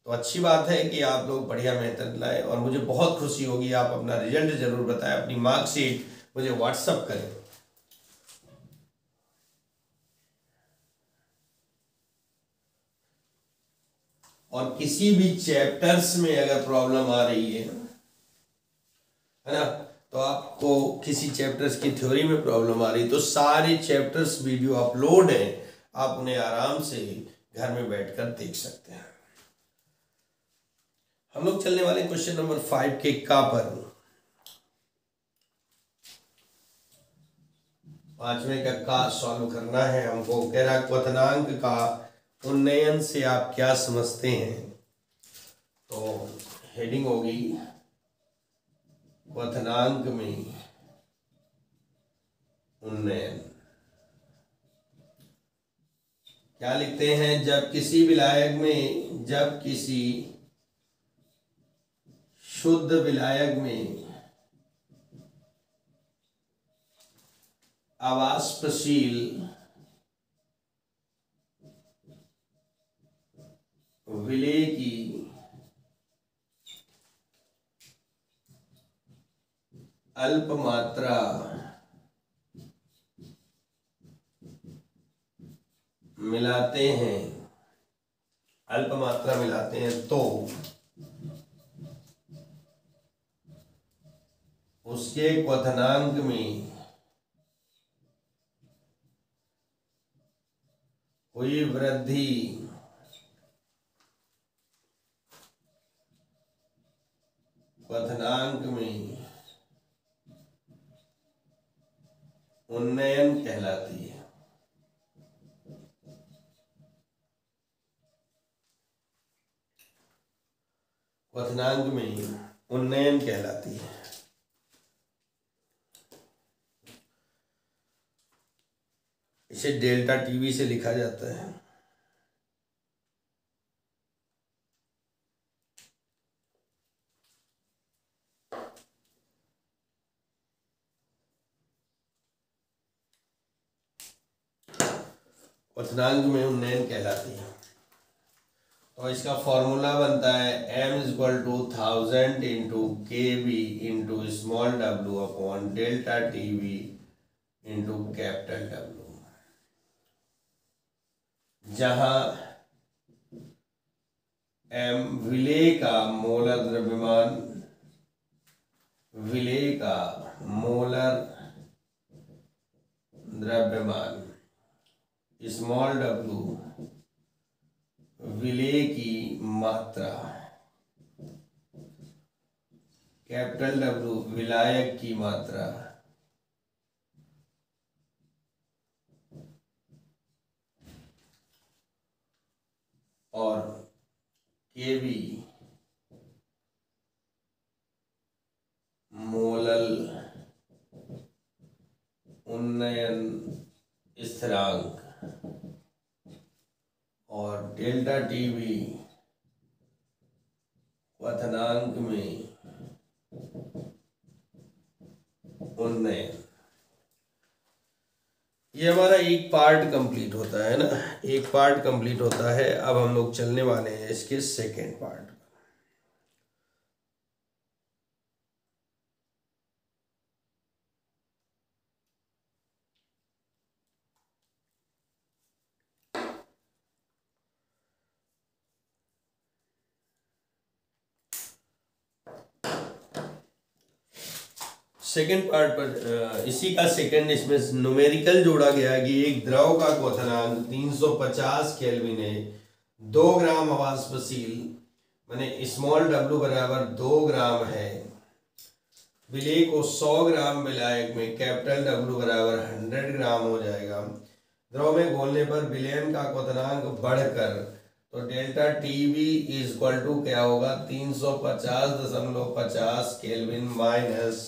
तो अच्छी बात है कि आप लोग बढ़िया मेहनत लाएं, और मुझे बहुत खुशी होगी आप अपना रिजल्ट ज़रूर बताएं, अपनी मार्कशीट मुझे व्हाट्सअप करें। और किसी भी चैप्टर्स में अगर प्रॉब्लम आ रही है ना, तो तो आपको किसी चैप्टर्स की थ्योरी में प्रॉब्लम आ रही तो सारे चैप्टर्स वीडियो अपलोड है, आप उन्हें आराम से घर में बैठकर देख सकते हैं। हम लोग चलने वाले क्वेश्चन नंबर 5 के का पर। 5वें का सॉल्व करना है हमको। कह रहा क्वथनांक का उन्नयन से आप क्या समझते हैं। तो हेडिंग होगी क्वथनांक में उन्नयन। क्या लिखते हैं, जब किसी विलायक में, जब किसी शुद्ध विलायक में अवाष्पशील विलेय की अल्प मात्रा मिलाते हैं, अल्प मात्रा मिलाते हैं तो उसके क्वथनांक में हुई वृद्धि क्वथनांक में उन्नयन कहलाती है। क्वथनांक में उन्नयन कहलाती है। इसे डेल्टा टीवी से लिखा जाता है। क्वथनांक में उन्नयन कहलाती है। तो इसका फॉर्मूला बनता है m=1000 into KB into small w upon delta TV into capital W, जहां m विलेय का मोलर द्रव्यमान, विलेय का मोलर द्रव्यमान, स्मॉल w विलेय की मात्रा, कैपिटल W विलायक की मात्रा और KB मोलल उन्नयन स्थिरांक और डेल्टा टीवी क्वथनांक में उन्नयन। ये हमारा एक पार्ट कंप्लीट होता है ना, एक पार्ट कंप्लीट होता है। अब हम लोग चलने वाले हैं इसके सेकेंड पार्ट। सेकेंड पार्ट पर इसी का सेकेंड इसमें न्यूमेरिकल जोड़ा गया है कि एक द्रव का क्वथनांक 350 केल्विन है, 2 ग्राम अवाष्पशील माने स्मॉल w बराबर 2 ग्राम है, विलेय को 100 ग्राम विलायक में कैपिटल W बराबर 100 ग्राम हो जाएगा। द्रव में घोलने पर विलयन का क्वथनांक बढ़कर तो डेल्टा टीवी इक्वल टू क्या होगा, 350.50 kelvin minus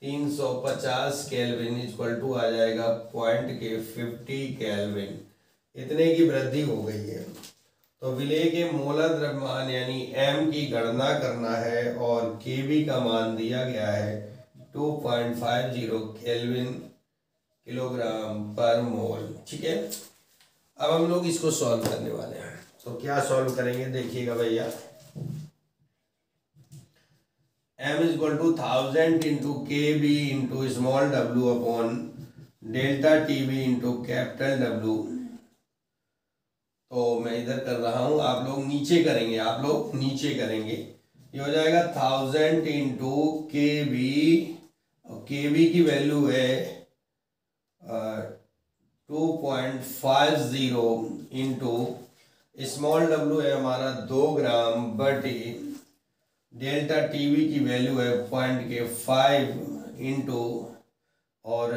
350 kelvin equal to आ जाएगा पॉइंट के 50 केल्विन। इतने की वृद्धि हो गई है। तो विलेय के मोलर द्रव्यमान यानी m की गणना करना है और kb का मान दिया गया है 2.50 केल्विन किलोग्राम पर मोल। ठीक है, अब हम लोग इसको सॉल्व करने वाले हैं। तो क्या सॉल्व करेंगे देखिएगा भैया। m=1000 into KB into small w upon delta TV into capital W। तो मैं इधर कर रहा हूं, आप लोग नीचे करेंगे, आप लोग नीचे करेंगे। ये हो जाएगा 1000 इंटू के वी, और के वी की वैल्यू है 2.50 इंटू स्मॉल डब्ल्यू है हमारा 2 ग्राम बटे डेल्टा टीवी की वैल्यू है 0.5 इंटू और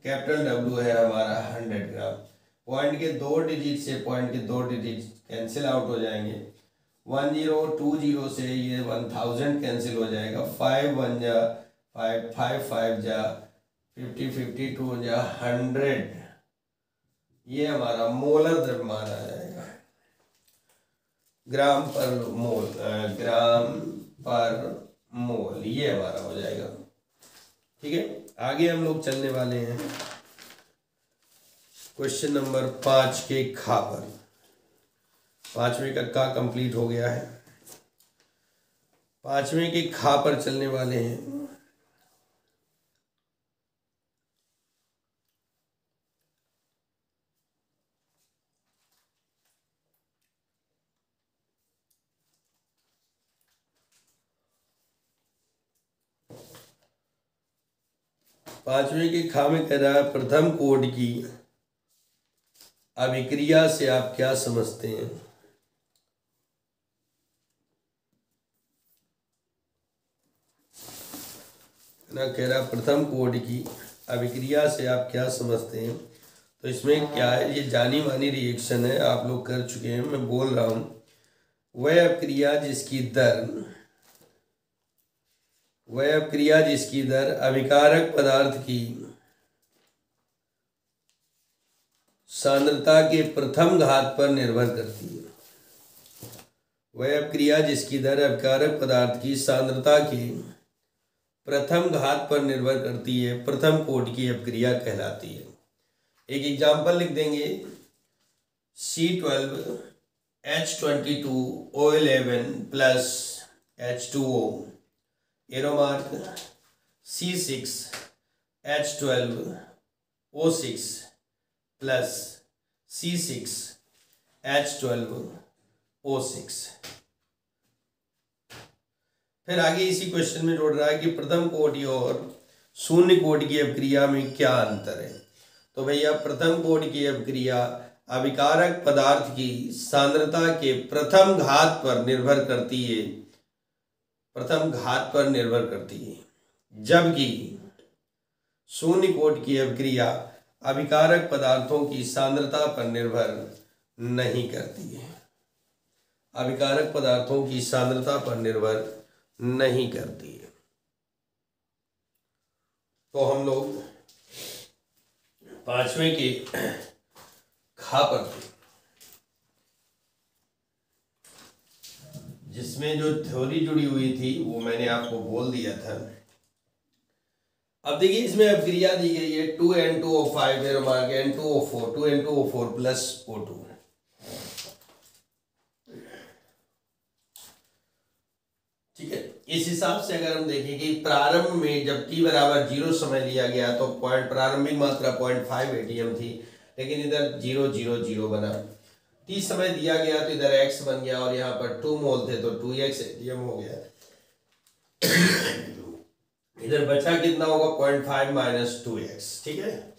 कैपिटल डब्ल्यू है हमारा 100 ग्राम। पॉइंट के 2 डिजिट से पॉइंट के 2 डिजिट कैंसिल आउट हो जाएंगे। 1020 से ये 1000 कैंसिल हो जाएगा। 5 1 जा 5, 5 5 जा 50, 52 जा 100। ये हमारा मोलर द्रव्यमान आ जाएगा, ग्राम पर मोल, ग्राम पर मोल, ये हमारा हो जाएगा। ठीक है, आगे हम लोग चलने वाले हैं क्वेश्चन नंबर 5 के खा पर। 5वें का कंप्लीट हो गया है, 5वें के खा पर चलने वाले हैं। पांचवें के खा में कह रहा है प्रथम कोड की अभिक्रिया से आप क्या समझते हैं। ना कह रहा प्रथम कोड की अभिक्रिया से आप क्या समझते हैं। तो इसमें क्या है, ये जानी मानी रिएक्शन है, आप लोग कर चुके हैं, मैं बोल रहा हूं। वह अभिक्रिया जिसकी दर अभिकारक पदार्थ की सांद्रता के प्रथम घात पर निर्भर करती है। वह अभिक्रिया जिसकी दर अभिकारक पदार्थ की सांद्रता के प्रथम घात पर निर्भर करती है, प्रथम कोड की अभिक्रिया कहलाती है। एक एग्जाम्पल लिख देंगे, C12 H22 O11 plus H2O, एरोमार्क C6 H12 O6 plus C6 H12 O6। फिर आगे इसी क्वेश्चन में जोड़ रहा है कि प्रथम कोटि और शून्य कोटि की अभिक्रिया में क्या अंतर है। तो भैया प्रथम कोटि की अभिक्रिया अभिकारक पदार्थ की सांद्रता के प्रथम घात पर निर्भर करती है, प्रथम घात पर निर्भर करती है, जबकि शून्य कोटि की अभिक्रिया अभिकारक पदार्थों की सांद्रता पर निर्भर नहीं करती है, अभिकारक पदार्थों की सांद्रता पर निर्भर नहीं करती है। तो हम लोग पांचवें के खा पर थे, जिसमें जो थ्योरी जुड़ी हुई थी वो मैंने आपको बोल दिया था। अब देखिए इसमें अभिक्रिया दी गई है 2N2O5 N2O4 2N2O4 plus O2। ठीक है, इस हिसाब से अगर हम देखें कि प्रारंभ में जब t बराबर 0 समय लिया गया तो प्रारंभिक मात्रा 0.5 ATM थी, लेकिन इधर 0.000 बना। t समय दिया गया तो इधर x बन गया और यहाँ पर 2 मोल थे तो 2x ATM हो गया। इधर बचा कितना होगा 0.5 माइनस 2x। ठीक है,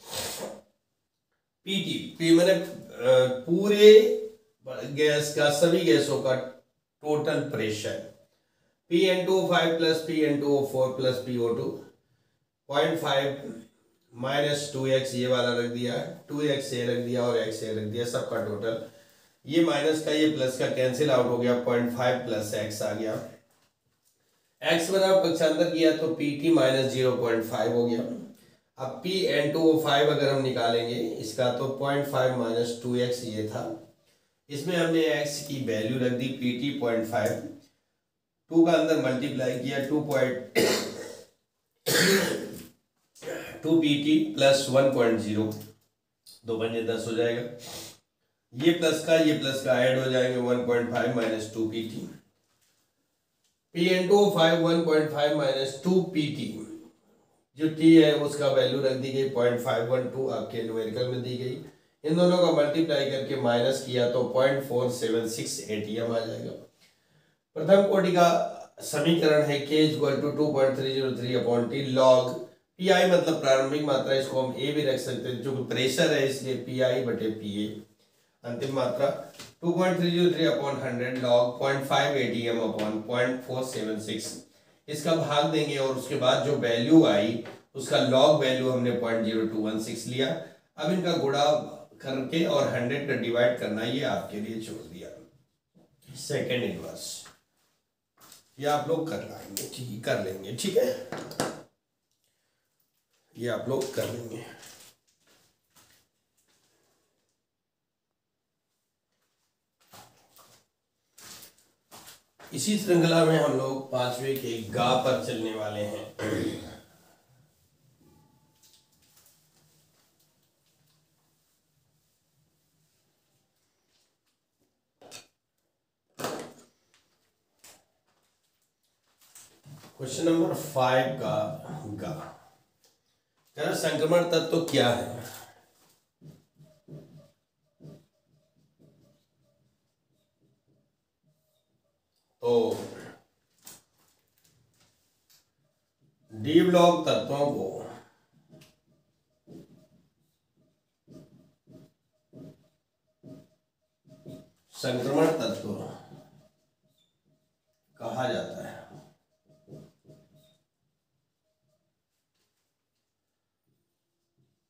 P मैंने पूरे गैस का, सभी गैसों का total pressure PN2O5 plus PN2O4 plus PO2 0.5 minus 2x, ये वाला रख दिया, 2x ये रख दिया और x ये रख दिया, सबका टोटल। ये माइनस का ये प्लस का कैंसिल आउट हो गया, 0.5 प्लस x आ गया। x बराबर पक्षांतर किया तो PT माइनस 0.5 हो गया। अब PN2O5 अगर हम निकालेंगे इसका तो 0.5 माइनस 2x ये था, इसमें हमने x की वैल्यू रख दी PT 0.5, 2 का अंदर मल्टीप्लाई किया 2 PT प्लस 1.0, 2 पंजे 10 हो जाएगा। ये प्लस का ऐड हो जाएंगे 1.5 minus 2 PT। PN2O5 1.5 minus 2 PT, जो T है उसका वैल्यू रख दी गई 0.512, आपके न्यूमेरिकल में दी गई। इन दोनों का मल्टीप्लाई करके माइनस किया तो 0.476 ATM आ जाएगा। प्रथम कोटि का समीकरण है K equal to 2.303/T log PI मतलब प्रारंभिक मात्रा, इसको हम A भी रख सकते हैं, जो प्रेशर है इसलिए PI/PA। अंतिम मात्रा 2.303/100 लॉग 0.5 ATM/0.476। इसका भाग देंगे और उसके बाद जो वैल्यू आई उसका लॉग वैल्यू हमने 0.0216 लिया। अब इनका गुणा करके और 100 का डिवाइड करना ये आपके लिए छोड़ दिया। सेकेंड इनवर्स ये आप लोग कर लाएंगे, ठीक है, कर लेंगे, ठीक है, ये आप लोग कर लेंगे। इसी श्रृंखला में हम लोग 5वें के गा पर चलने वाले हैं। क्वेश्चन नंबर 5 का गा, संक्रमण तत्व क्या है? तो डी ब्लॉक तत्वों को संक्रमण तत्व कहा जाता है।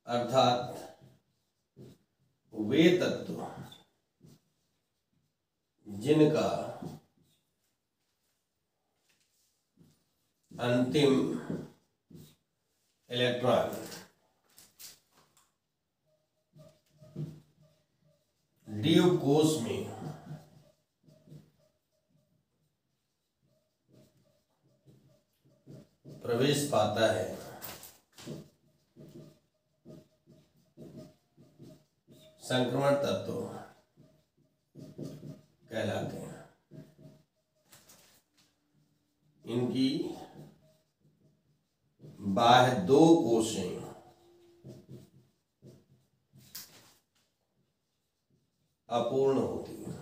अर्थात वे तत्व जिनका अंतिम इलेक्ट्रॉन डी कोश में प्रवेश पाता है संक्रमण तत्व कहलाते हैं। इनकी बाह्य दो कोशें अपूर्ण होती हैं।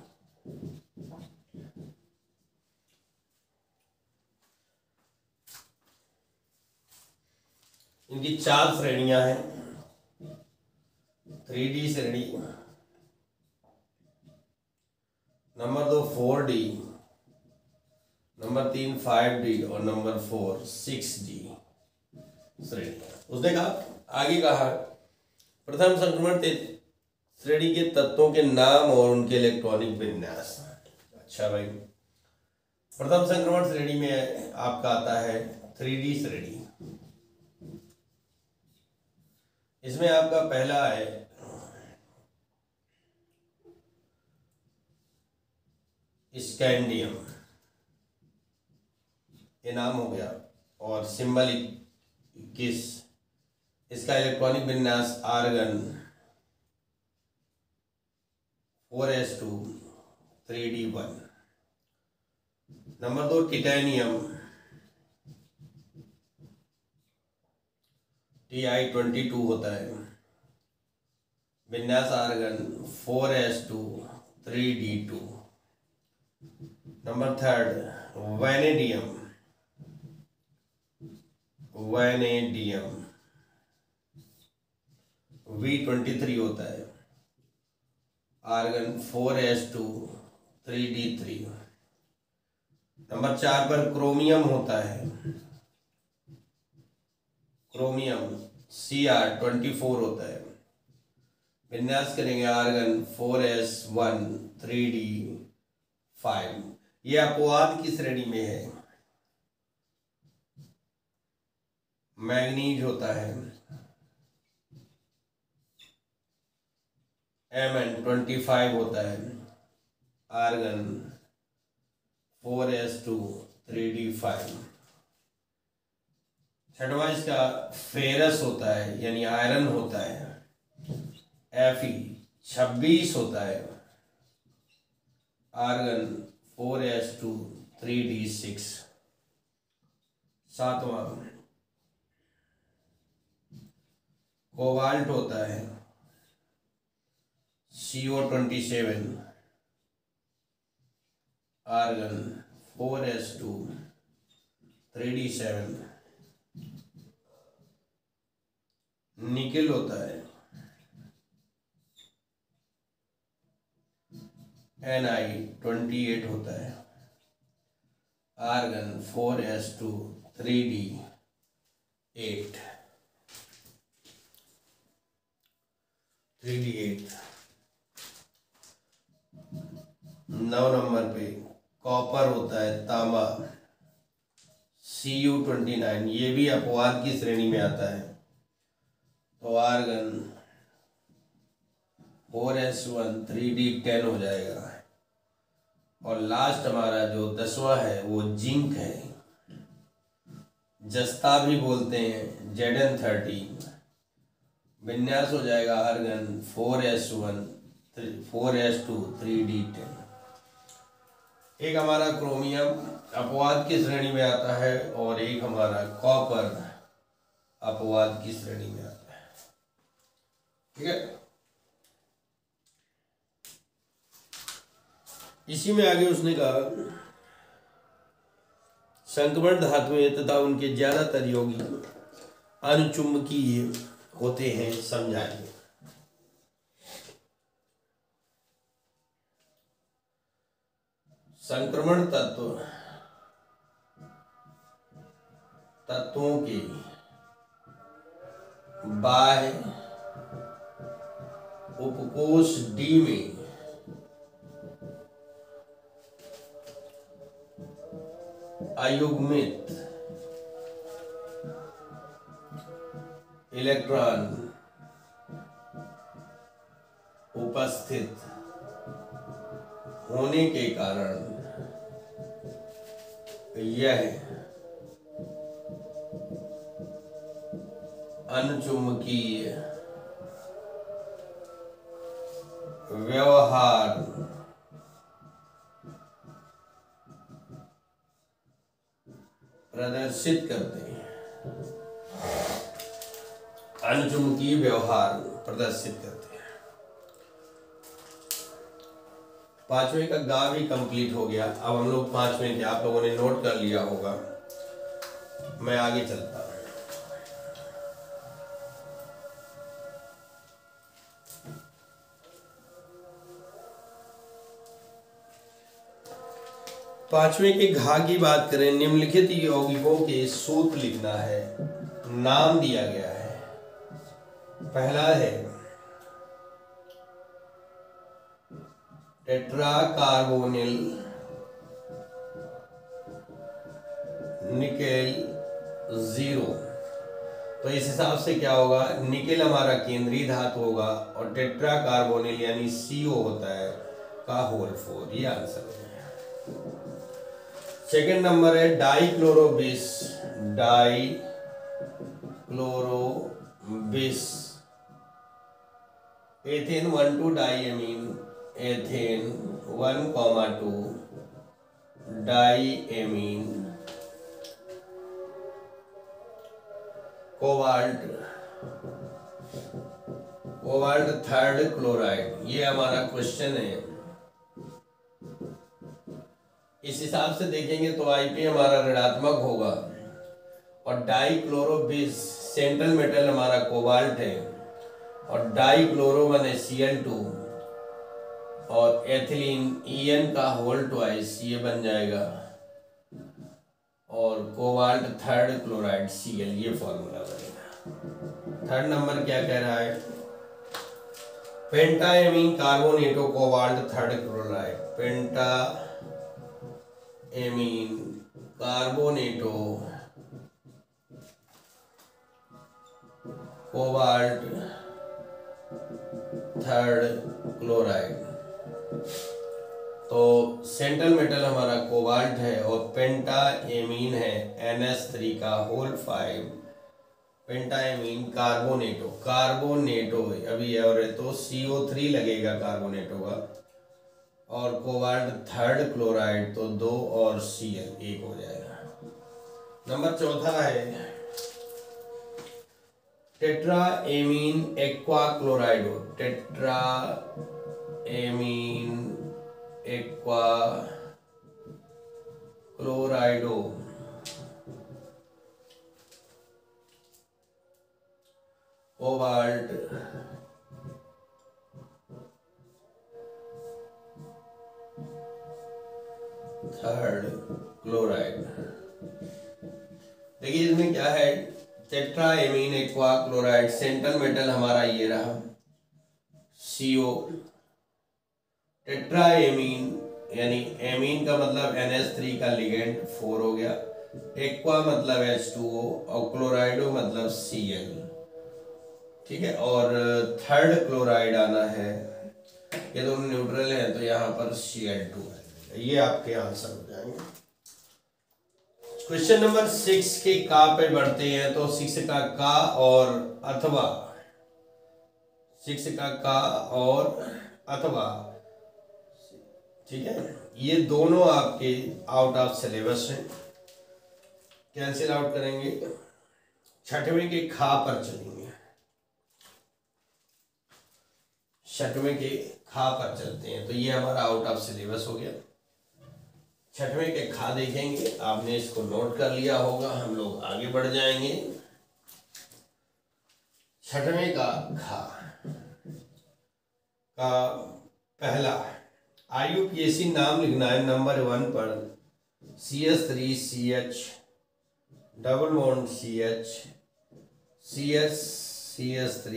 इनकी 4 श्रेणियां हैं। 3D श्रेणी, नंबर 2 4D, नंबर 3 5D और नंबर 4 6D श्रेणी। उसने कहा आगे कहा प्रथम संक्रमण श्रेणी के तत्वों के नाम और उनके इलेक्ट्रॉनिक विन्यास। अच्छा भाई, प्रथम संक्रमण श्रेणी में आपका आता है 3D श्रेणी। इसमें आपका पहला है स्कैंडियम, ये नाम हो गया, और सिंबल 21। इसका इलेक्ट्रॉनिक विन्यास argon 4s2 3d1। Number 2 titanium Ti22 होता है, विन्यास argon 4s2 3d2। Number 3 vanadium V23 होता है, आर्गन 4s2 3d3। नंबर 4 पर क्रोमियम होता है, क्रोमियम Cr24 होता है, विन्यास करेंगे आर्गन 4s1 3d5। ये अपवाद की श्रेणी में है। मैग्नीज होता है, Mn25 होता है, आर्गन 4s2 3d5। छठवां इसका फेरस होता है यानी आयरन होता है, Fe26 होता है, आर्गन 4s2 3d6। सातवां कोबाल्ट होता है, CO27, argon 4s2 3d7 nickel होता है Ni28 होता है, आर्गन 4s2 3d8 9 नंबर पे कॉपर होता है तांबा Cu29, ये भी अपवाद की श्रेणी में आता है, तो आर्गन 4s1 3d10 हो जाएगा। और लास्ट हमारा जो 10वां है वो जिंक है, जस्ता भी बोलते हैं, Zn30, विन्यास हो जाएगा आर्गन 4s1 4s2 3d10। एक हमारा क्रोमियम अपवाद की श्रेणी में आता है और एक हमारा कॉपर अपवाद की श्रेणी में आता है। ठीक है, इसी में आगे उसने कहा संक्रमण धातुएं तथा उनके ज्यादातर यौगिक अनुचुंबकीय होते हैं, समझाइए। संक्रमण तत्वों के बाह्य उपकोष डी में अयुग्मित इलेक्ट्रॉन उपस्थित होने के कारण यह अनुचुंबकीय व्यवहार प्रदर्शित करते हैं, अनुचुंबकीय व्यवहार प्रदर्शित करते हैं। पांचवें का गा भी कंप्लीट हो गया। अब हम लोग पांचवें के, आप लोगों ने नोट कर लिया होगा, मैं आगे चलता हूं। पांचवें के घा की बात करें, निम्नलिखित यौगिकों के सूत्र लिखना है, नाम दिया गया है। पहला है टेट्रा कार्बोनिल निकेल 0। तो इस हिसाब से क्या होगा, निकेल हमारा केंद्रीय धातु होगा और टेट्रा कार्बोनिल यानी CO होता है का होल 4, ये आंसर है। सेकंड नंबर है dichlorobis, dichlorobis ethane 1,2 diamine, ethane 1,2 diamine, cobalt third chloride, ये हमारा क्वेश्चन है। इस हिसाब से देखेंगे तो Ip हमारा ऋणात्मक होगा और डाइक्लोरोबिस सेंट्रल मेटल हमारा कोबाल्ट है और डाइक्लोरो माने Cl2 और एथिलीन En का होल ट्वाइस, ये बन जाएगा और कोबाल्ट थर्ड क्लोराइड Cl, ये फॉर्मूला बनेगा। थर्ड नंबर क्या कह रहा है, pentaammine carbonato cobalt third chloride, pentaammine carbonato cobalt third chloride. तो सेंट्रल मेटल हमारा कोबाल्ट है और पेंटाएमीन है NH3 का होल 5, पेंटाएमीन कार्बोनेटो, कार्बोनेटो अभी और है तो CO3 लगेगा कार्बोनेटो का, और कोबाल्ट थर्ड क्लोराइड तो 2 और Cl 1 हो जाएगा। नंबर चौथा है tetraammine aqua क्लोराइडो, tetraammine aqua क्लोराइडो, cobalt, third chloride. देखिए इसमें क्या है, tetraammine aqua chloride, central metal हमारा ये रहा CO। टेट्राएमीन यानी एमीन का मतलब NH3 का लिगेंड 4 हो गया, एक्वा मतलब H2O और क्लोराइडो मतलब Cl। ठीक है, और थर्ड क्लोराइड आना है, ये दोनों न्यूट्रल है तो यहाँ पर Cl2 है। ये आपके आंसर हो जाएंगे। क्वेश्चन नंबर 6 के का पे बढ़ते हैं। तो 6 का का और अथवा, 6 का का और अथवा, ठीक है, ये दोनों आपके आउट ऑफ सिलेबस हैं, कैंसिल आउट करेंगे। छठवें के खा पर चलेंगे, छठवें के खा पर चलते हैं। तो ये हमारा आउट ऑफ सिलेबस हो गया। छठवें के खा देखेंगे, आपने इसको नोट कर लिया होगा, हम लोग आगे बढ़ जाएंगे। छठवें का खा का पहला IUPAC नाम लिखना है। नंबर 1 पर CH3CH double bond CH CH3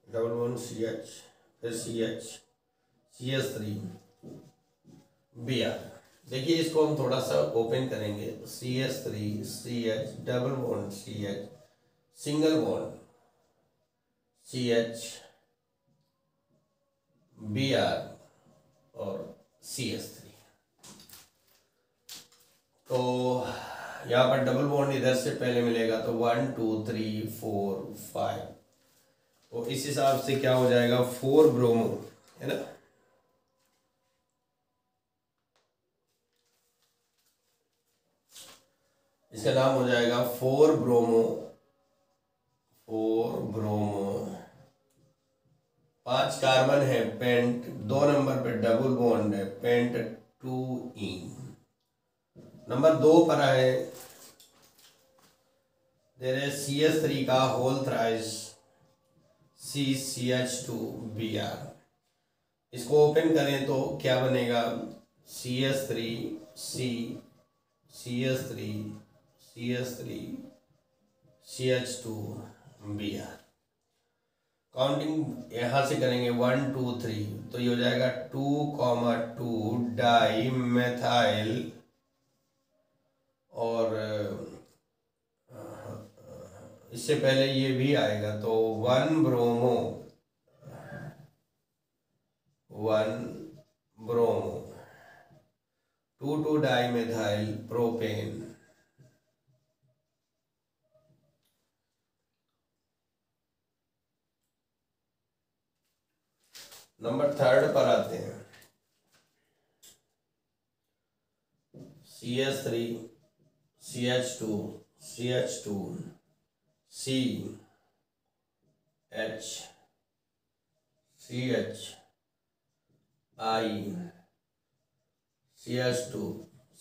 double bond CH फिर CH3 Br। देखिए इसको हम थोड़ा सा ओपन करेंगे। CH3CH double bond CH single bond CH Br और CH3। तो यहाँ पर डबल बॉन्ड इधर से पहले मिलेगा तो 1 2 3 4 5, तो इस हिसाब से क्या हो जाएगा 4 ब्रोमो, है ना। इसका नाम हो जाएगा 4 ब्रोमो, 5 कार्बन है पेंट, 2 नंबर पे डबल बॉन्ड है पेंट 2 नंबर 2 पर है देर है CH3 का होल थ्राइस CH2Br। इसको ओपन करें तो क्या बनेगा CH3 CH2Br। काउंटिंग यहाँ से करेंगे 1 2 3, तो ये हो जाएगा 2,2 डाई मेथाइल और इससे पहले ये भी आएगा तो 1 bromo 2 di methyl propane. Number 3 पर आते हैं CH3 CH2 CH I CH2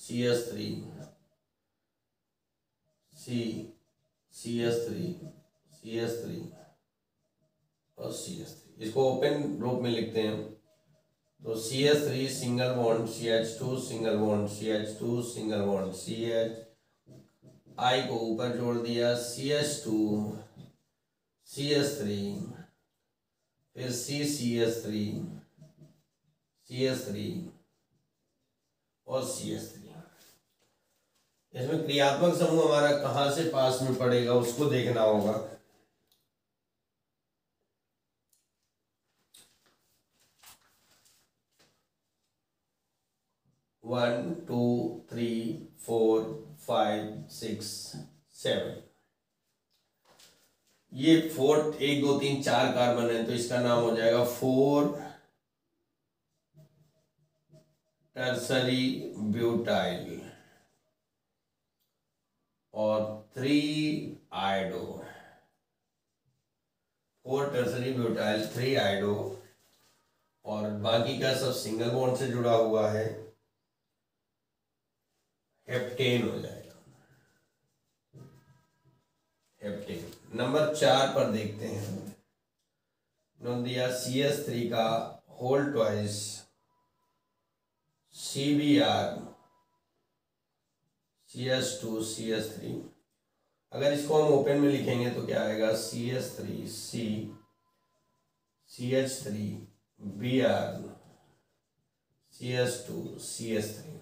CH3 CH3 और CH3। इसको ओपन ग्रुप में लिखते हैं तो CH3 single bond CH2 single bond CH2 single bond CH I को ऊपर जोड़ दिया CH2 CH3 फिर CH3 और CH3। इसमें क्रियात्मक समूह हमारा कहाँ से पास में पड़ेगा उसको देखना होगा। वन 2 3 4 5 6 7, ये 4 1 2 3 4 कार्बन है तो इसका नाम हो जाएगा 4 टर्सरी ब्यूटाइल और 3 आयोडो, 4 टर्सरी ब्यूटाइल 3 आयोडो और बाकी का सब सिंगल बॉन्ड से जुड़ा हुआ है, हेप्टेन हो जाएगा, हेप्टेन। नंबर 4 पर देखते हैं, उन्होंने दिया CH3 का whole twice CBr CH2 CH3। अगर इसको हम ओपन में लिखेंगे तो क्या आएगा, CH3 C CH3 Br CH2 CH3।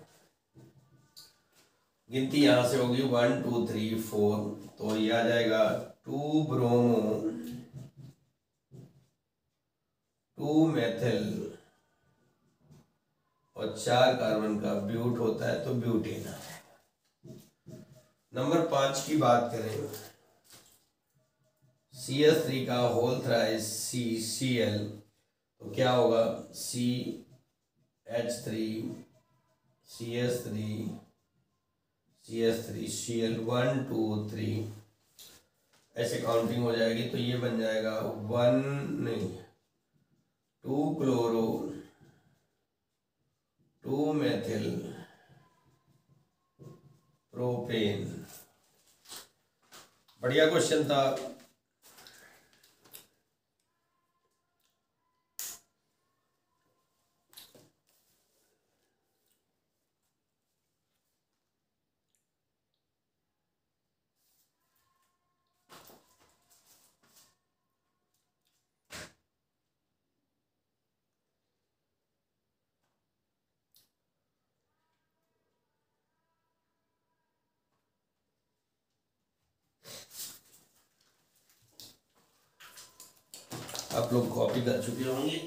गिनती यहां से होगी 1 2 3 4, तो ये आ जाएगा 2 ब्रोमो 2 मेथिल और 4 कार्बन का ब्यूट होता है, तो ब्यूटेन। नंबर 5 की बात करें, CH3 का होल थ्राइस CCl, तो क्या होगा, CH3 CH3 CH3 Cl 1 2 3, ऐसे काउंटिंग हो जाएगी, तो ये बन जाएगा 2 क्लोरो 2 मेथिल प्रोपेन। बढ़िया क्वेश्चन था। आप लोग कॉपी कर चुके होंगे।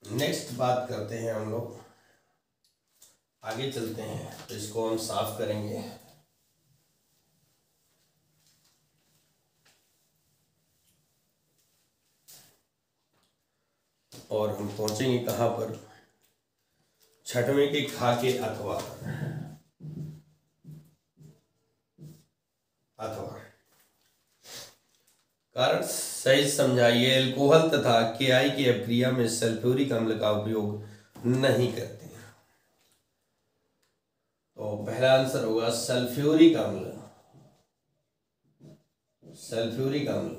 नेक्स्ट बात करते हैं, हम लोग आगे चलते हैं, तो इसको हम साफ करेंगे। और हम पहुंचेंगे कहाँ पर, छठवें के खा के अथवा अथवा कारण सही समझाइए। एल्कोहल तथा KI की अभिक्रिया में सल्फ्यूरिक अम्ल का उपयोग नहीं करते हैं। तो पहला आंसर होगा सल्फ्यूरिक अम्ल। सल्फ्यूरिक अम्ल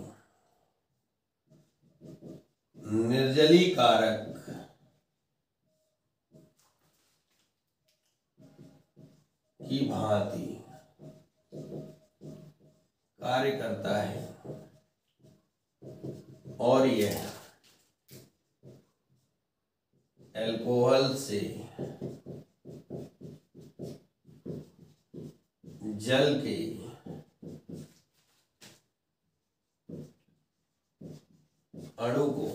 निर्जलीकारक की भांति कार्य करता है और यह अल्कोहल से जल के अणु को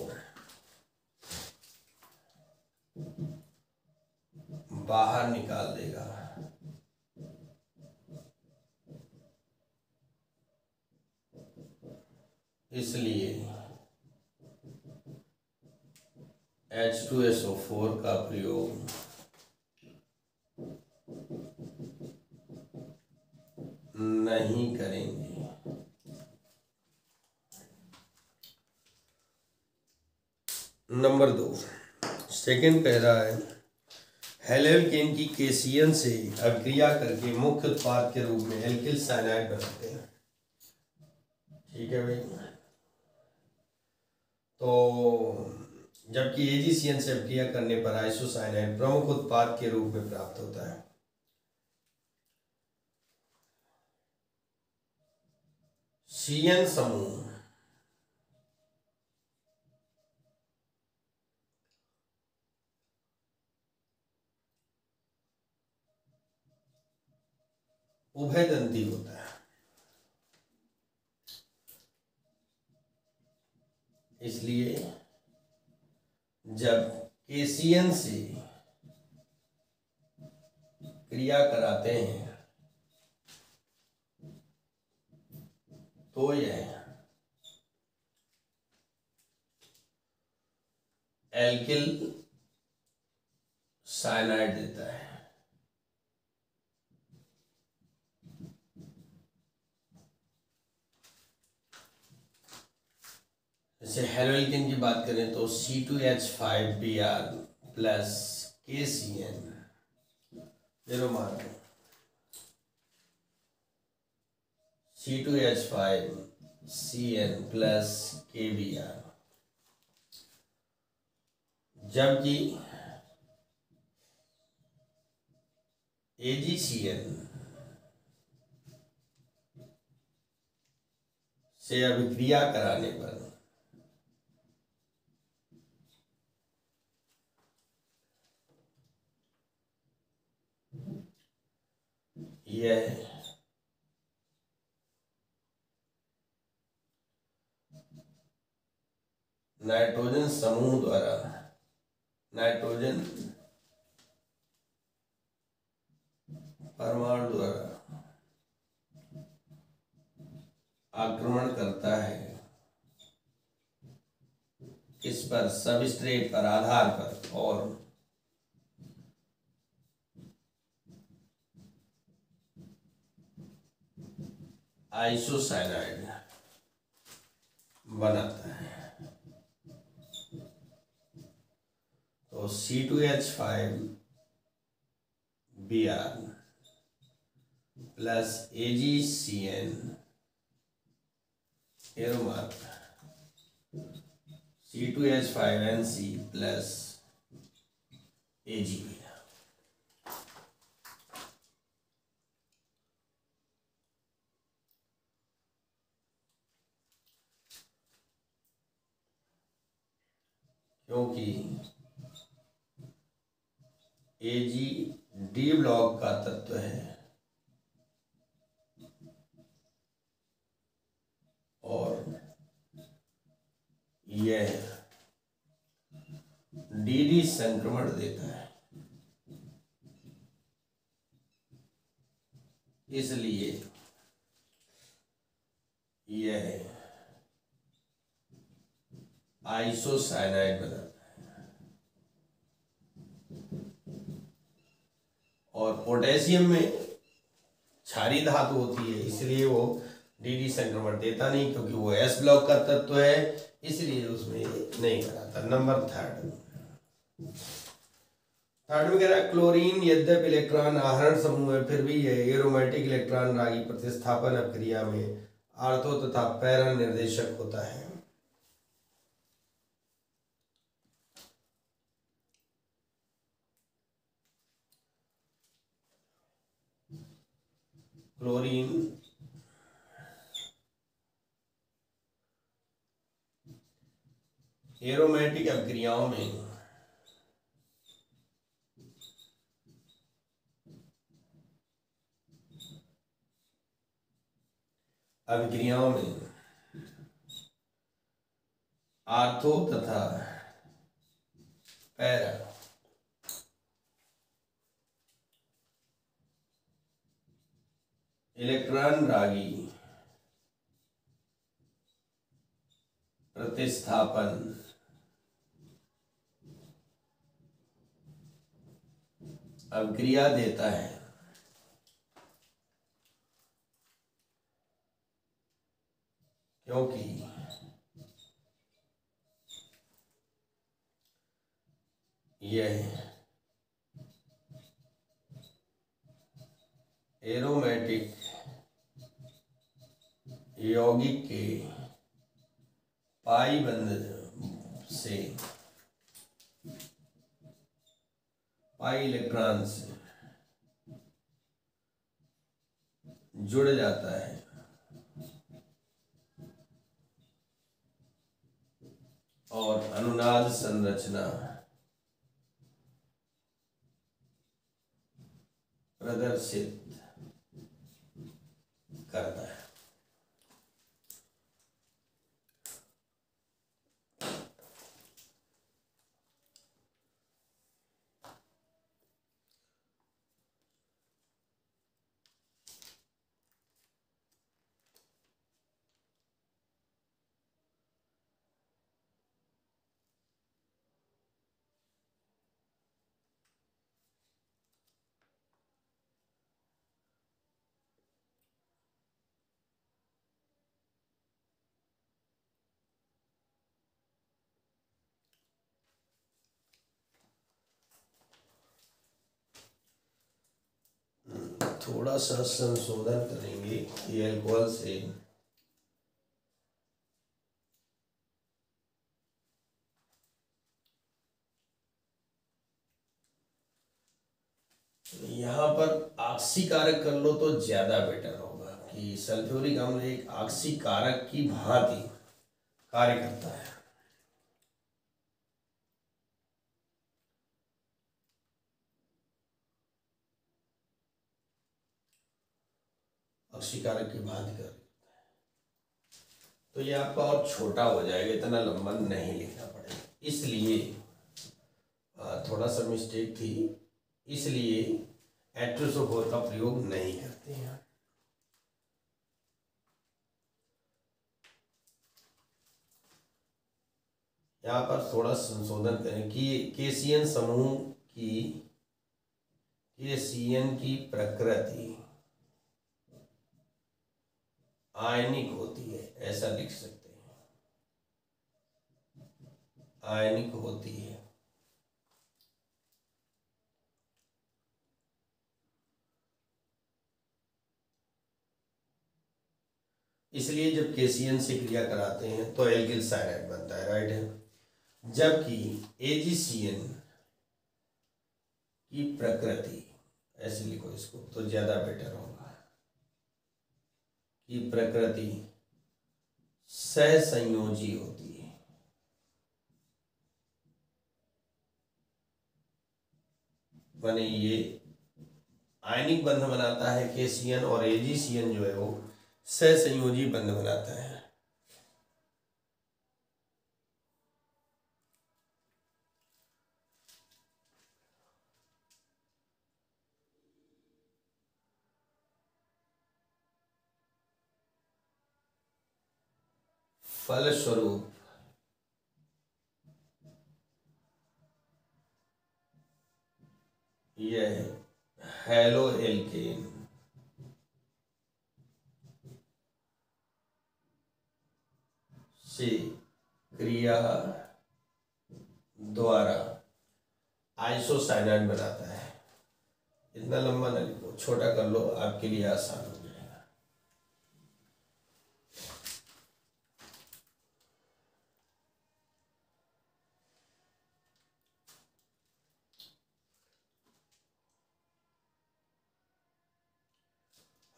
बाहर निकाल देगा। इसलिए H2SO4 का प्रयोग नहीं करेंगे। नंबर 2, सेकंड कह रहा है हेलोकेन की केसियन से अभिक्रिया करके मुख्य उत्पाद के रूप में एल्किल साइनाइड बनाते हैं। ठीक है भाई। तो जबकि AgCN से अभिक्रिया करने पर आइसोसाइनाइड प्रमुख उत्पाद के रूप में प्राप्त होता है। CN समूह उभयदंती होता है, इसलिए जब KCN से क्रिया कराते हैं तो यह एल्किल साइनाइड देता है। जैसे हेलोइल्केन की बात करें तो C2H5Br plus KCN, zero mark, C2H5CN plus KBr, जबकि AgCN से अभिक्रिया कराने पर यह नाइट्रोजन समूह द्वारा, नाइट्रोजन परमाणु द्वारा आक्रमण करता है, इस पर सबस्ट्रेट पर, आधार पर, और आइसोसाइनाइड बनाता है। तो C2H5Br plus AgCN, arrow mark, C2H5NC plus AgB। क्योंकि Ag डी ब्लॉक का तत्व है और यह डी संक्रमण देता है, इसलिए यह आइसोसाइनाइड बनाता है। और पोटेशियम में क्षारीय धातु होती है, इसलिए वो डी संक्रमण देता नहीं, क्योंकि वो एस ब्लॉक का तत्व है, इसलिए उसमें नहीं कराता। नंबर थर्ड में कह रहा है क्लोरीन यद्यप इलेक्ट्रॉन आहरण समूह है, फिर भी यह एरोमेटिक इलेक्ट्रॉन रागी प्रतिस्थापन अभिक्रिया में आर्थो तथा पैरा निर्देशक होता है। क्लोरीन एरोमेटिक अभिक्रियाओं में आर्थो तथा पैरा इलेक्ट्रॉन रागी प्रतिस्थापन अभिक्रिया देता है, क्योंकि यह एरोमेटिक यौगिक के पाई बंध से, पाई इलेक्ट्रॉन से जुड़ जाता है और अनुनाद संरचना प्रदर्शित करता है। थोड़ा सा संशोधन करेंगे कि अल्कोहल से यहाँ पर ऑक्सीकारक कर लो तो ज्यादा बेटर होगा कि सल्फ्यूरिक अम्ल एक ऑक्सीकारक की भांति कार्य करता है। ऑक्सीकारक की भांति कार्य करता है। तो ये आपका और छोटा हो जाएगा, इतना लंबा नहीं लिखना पड़ेगा, इसलिए थोड़ा सा मिस्टेक थी, इसलिए H2SO4 का प्रयोग नहीं करते हैं। यहाँ पर थोड़ा संशोधन करें कि केसीएन समूह की केसीएन की प्रकृति आयनिक होती है, ऐसा लिख सकते हैं, आयनिक होती है। इसलिए जब केसीएन से क्रिया कराते हैं तो एल्किल साइनाइड बनता है, राइट है। जबकि एजीसीएन की प्रकृति, ऐसे लिखो इसको तो ज्यादा बेटर होगा, की प्रकृति सहसंयोजी होती है। माने ये आयनिक बंध बनाता है केसीएन, और एजीसीएन जो है वो सहसंयोजी बंध बनाता है। फलस्वरूप यह हैलो एल्केन से क्रिया द्वारा आइसोसाइनाइड बनाता है। इतना लंबा ना लिखो, छोटा कर लो, आपके लिए आसान हो जाएगा।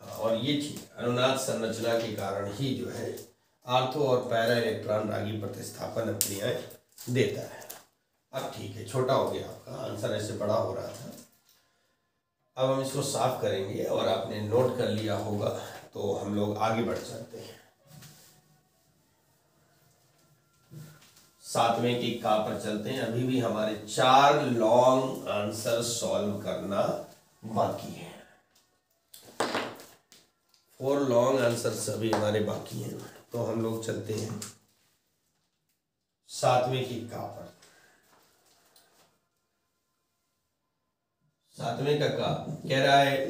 और ये चीज अनुनाद संरचना के कारण ही जो है आर्थो और पैरा इलेक्ट्रॉन रागी प्रतिस्थापन क्रियाएं देता है। अब ठीक है, छोटा हो गया आपका आंसर, ऐसे बड़ा हो रहा था। अब हम इसको साफ करेंगे और आपने नोट कर लिया होगा, तो हम लोग आगे बढ़ सकते हैं। 7वें की का पर चलते हैं। अभी भी हमारे 4 लॉन्ग आंसर सॉल्व करना बाकी है। 4 लॉन्ग आंसर अभी हमारे बाकी हैं, तो हम लोग चलते हैं 7वें की का पर। 7वें का कह रहा है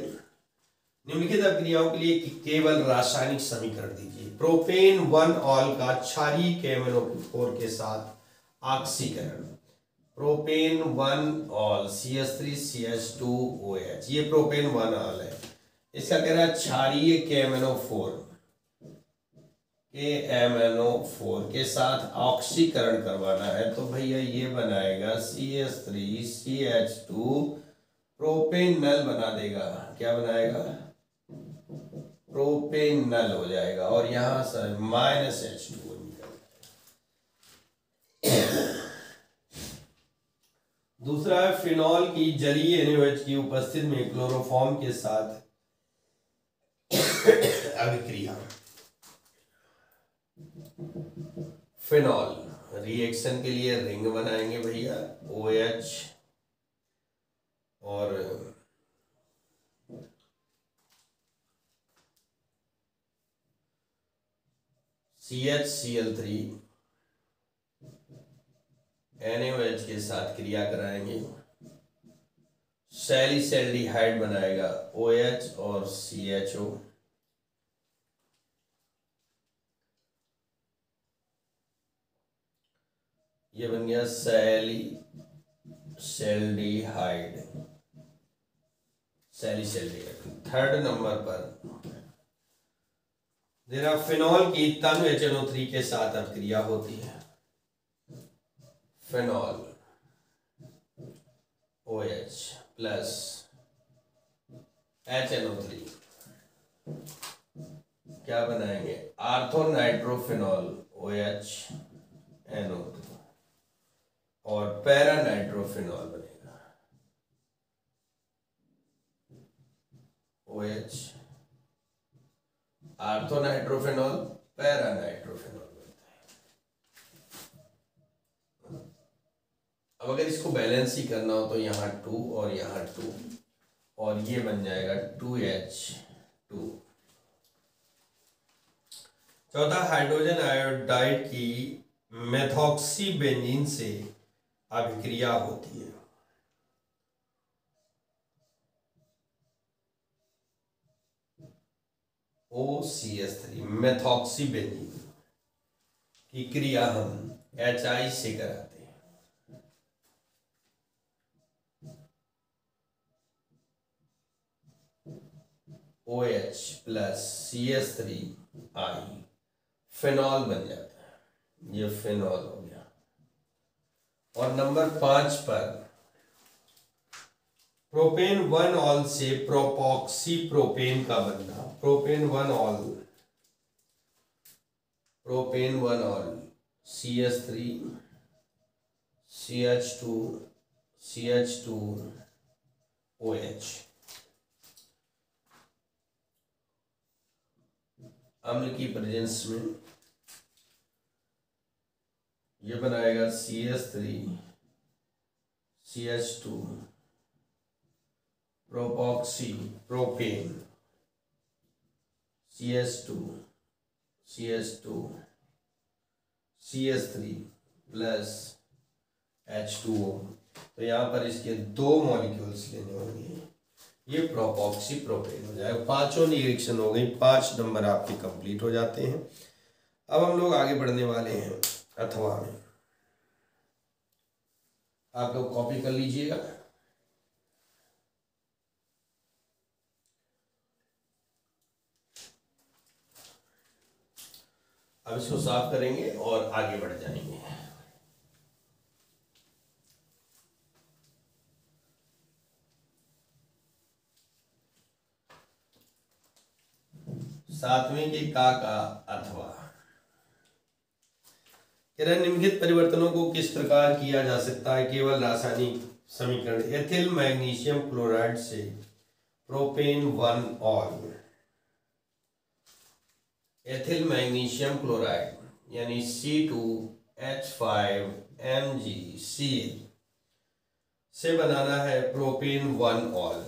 निम्नलिखित अभिक्रियाओं के लिए केवल रासायनिक समीकरण दीजिए। प्रोपेन 1 ऑल का क्षारीय KMnO4 के साथ ऑक्सीकरण। प्रोपेन 1 ऑल CH3CH2OH, ये प्रोपेन 1 ऑल है। इसका कह रहा है क्षारीय KMnO4 के साथ ऑक्सीकरण करवाना है, तो भैया ये बनाएगा CH3CH2 प्रोपेनल बना देगा। क्या बनाएगा? प्रोपेनल हो जाएगा, और यहां से -H2O निकल। दूसरा है फिनॉल की जलीय NaOH की उपस्थिति में क्लोरोफॉर्म के साथ अभिक्रिया। फिनॉल रिएक्शन के लिए रिंग बनाएंगे भैया, OH और CHCl3 NaOH के साथ क्रिया कराएंगे, सैलिसैल्डिहाइड बनाएगा OH और CHO। ये बन गया सैलिसैल्डिहाइड। सैलिसिलिक। थर्ड नंबर पर जरा फिनॉल की तन HNO3 के साथ अभिक्रिया होती है। फिनॉल OH प्लस HNO3 क्या बनाएंगे? आर्थोनाइट्रोफिनॉल OH NO2 और पैरानाइट्रोफिनॉल बनेगा OH आर्थोनाइट्रोफिनॉल पैरानाइट्रोफिनॉल बनता है। अब अगर इसको बैलेंस ही करना हो तो यहाँ 2 और यहाँ 2 और ये बन जाएगा 2H2। चौथा, हाइड्रोजन आयोडाइड की मेथॉक्सी बेंजीन से अभिक्रिया होती है। OCH3 मेथॉक्सी बेंजीन की क्रिया हम HI से कराते हैं। OH प्लस CH3I फिनॉल बन जाता है। ये फिनॉल हो गया। और नंबर 5 पर प्रोपेन 1 ऑल से प्रोपॉक्सी प्रोपेन का बनना। Propane 1 all CH3 CH2 CH2 OH अम्ल की प्रेजेंस में ये बनाएगा CH3 CH2 प्रोपॉक्सी propane CH2 CH3 plus H2O। तो यहाँ पर इसके 2 मॉलिक्यूल्स लेने होंगे। ये प्रोपॉक्सी प्रोपेन हो जाएगा। 5 रिएक्शन हो गई। 5 नंबर आपके कंप्लीट हो जाते हैं। अब हम लोग आगे बढ़ने वाले हैं अथवा में। आप लोग कॉपी कर लीजिएगा। अब इसको साफ करेंगे और आगे बढ़ जाएंगे। सातवें के का अथवा निम्नलिखित परिवर्तनों को किस प्रकार किया जा सकता है? केवल रासायनिक समीकरण। एथिल मैग्नीशियम क्लोराइड से propane 1 all. Ethyl magnesium chloride यानी C2H5MgCl से बनाना है प्रोपेन 1 ऑल।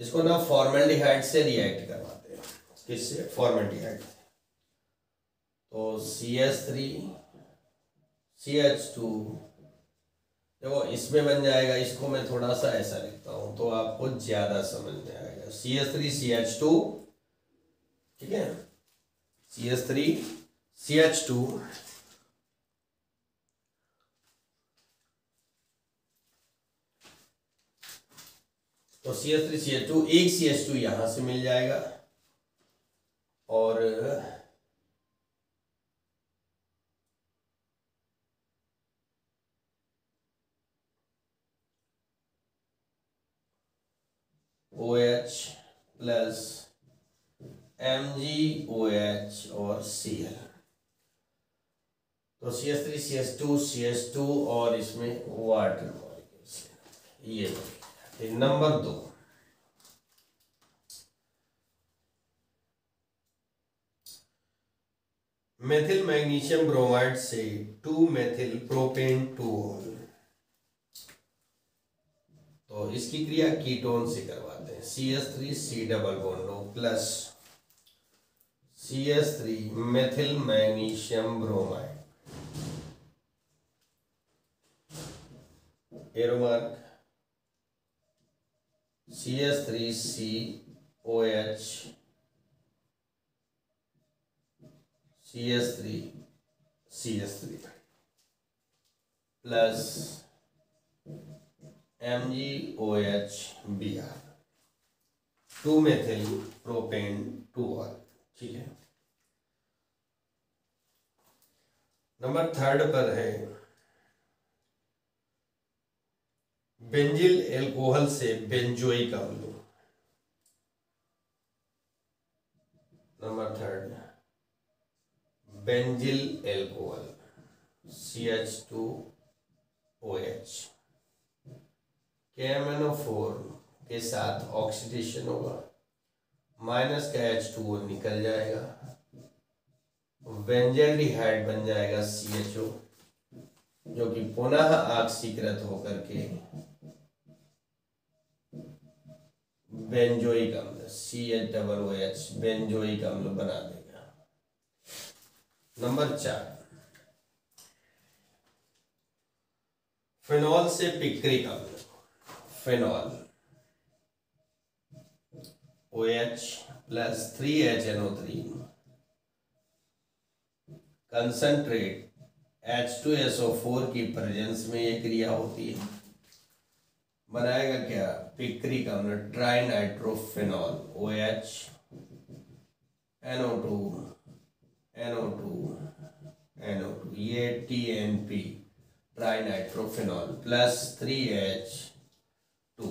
इसको ना फॉर्मल्डिहाइड से रिएक्ट करवाते हैं। किससे? फॉर्मल्डिहाइड से। तो CH3 CH2 देखो इसमें बन जाएगा। इसको मैं थोड़ा सा ऐसा लिखता हूं तो आपको ज्यादा समझ में आएगा। CH3 CH2 ठीक है। CH3 CH2 तो CH3 CH2 एक CH2 यहां से मिल जाएगा और OH प्लस MgOH और Cl। तो CH3 CH2 CH2 और इसमें वाटर मॉलिक्यूल्स। ये नंबर 2। मेथिल मैग्नीशियम ब्रोमाइड से 2 मेथिल प्रोपेन 2 ऑल। तो इसकी क्रिया कीटोन से करवाते हैं। CH3 C double bond O plus CH3 methyl magnesium bromide arrow mark CH3 COH CH3 CH3 plus MgOH Br, 2 methyl propane 2 all. ठीक है, नंबर 3 पर है बेंजिल एल्कोहल से बेंजोइक अम्ल। Number 3 benzyl alcohol CH2OH KMnO4 के साथ oxidation होगा, minus का H2O निकल जाएगा, बेंजल्डिहाइड बन जाएगा CHO, जो कि पुनः ऑक्सीकृत होकर के बेंजोइक अम्ल CHOOH बेंजोइक अम्ल बना देगा। नंबर 4 फिनॉल से पिक्रिक अम्ल। Phenol OH plus 3HNO3 concentrate H2SO4 की प्रेजेंस में ये क्रिया होती है, बनाएगा क्या, पिक्रिक अम्ल try nitrophenol OH NO2 NO2 NO2 ये TNP try nitrophenol plus 3H2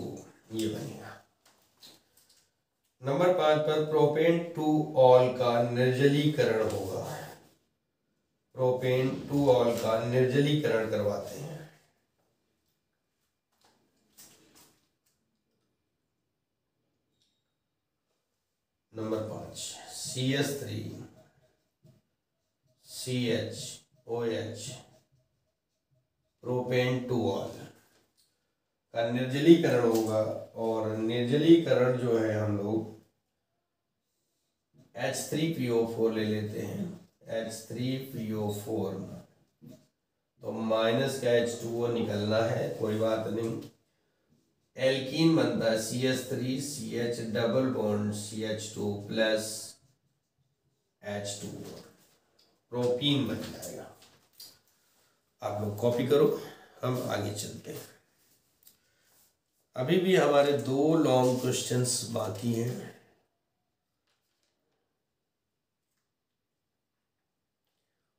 ये बनेगा। नंबर 5 पर प्रोपेन 2 ऑल का निर्जलीकरण होगा। प्रोपेन 2 ऑल का निर्जलीकरण करवाते हैं। Number 5 CH3 CHOH propane 2 all का निर्जलीकरण होगा, और निर्जलीकरण जो है हम लोग H3PO4 ले लेते हैं, H3PO4 तो माइनस का H2O निकलना है, कोई बात नहीं, एल्कीन बनता है CH3 CH double bond CH2 plus H2O propene बन जाएगा। आप लोग कॉपी करो, हम आगे चलते हैं। अभी भी हमारे 2 लॉन्ग क्वेश्चंस बाकी हैं।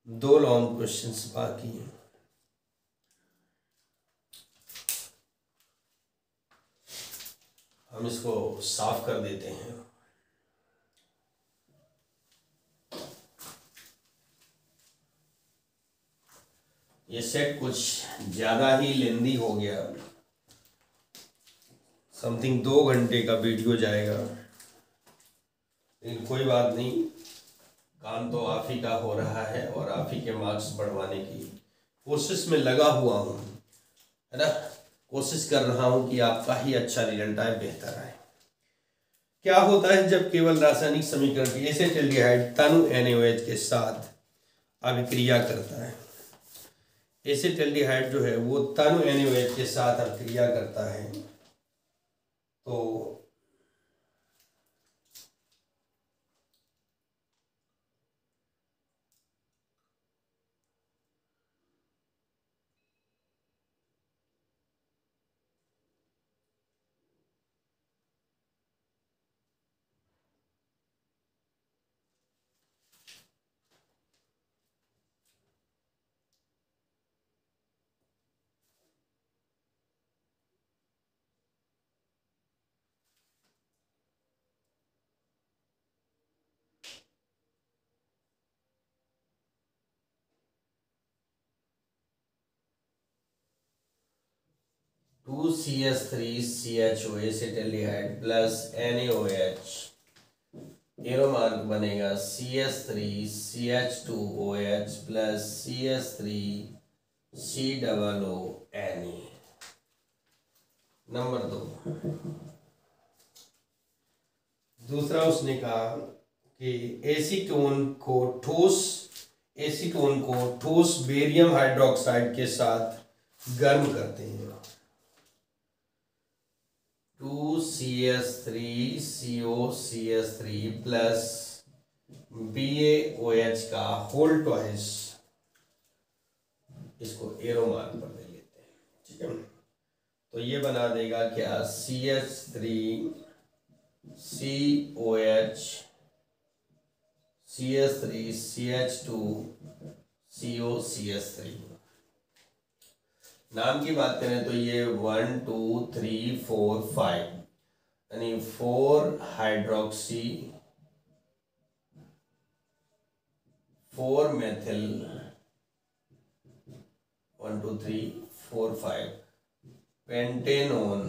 दो लॉन्ग क्वेश्चंस बाकी हैं। हम इसको साफ कर देते हैं। ये सेट कुछ ज़्यादा ही लेंदी हो गया, समथिंग 2 घंटे का वीडियो जाएगा, लेकिन कोई बात नहीं, काम तो आप ही का हो रहा है और आप ही के मार्क्स बढ़वाने की कोशिश में लगा हुआ हूँ, है ना। कोशिश कर रहा हूँ कि आपका ही अच्छा रिजल्ट आए, बेहतर आए। क्या होता है जब केवल रासायनिक समीकरण की एसिटाल्डिहाइड तनु NaOH के साथ अभिक्रिया करता है, एसिटाल्डिहाइड जो है वो तनु NaOH के साथ अभिक्रिया करता है, तो two CH3CHO acetaldehyde plus NaOH arrow mark बनेगा CH3CH2OH plus CH3COO Na। Number 2, दूसरा उसने कहा कि एसीटोन को ठोस बेरियम हाइड्रोक्साइड के साथ गर्म करते हैं। 2CH3COCH3 प्लस BaOH का होल ट्वाइस, इसको एरो मार्क पर ले लेते हैं, ठीक है। तो ये बना देगा क्या, CH3 COH CH3 CH2 CO CH3। नाम की बात करें तो ये 1 2 3 4 5 यानी 4 hydroxy 4 methyl 1 2 3 4 5 pentanone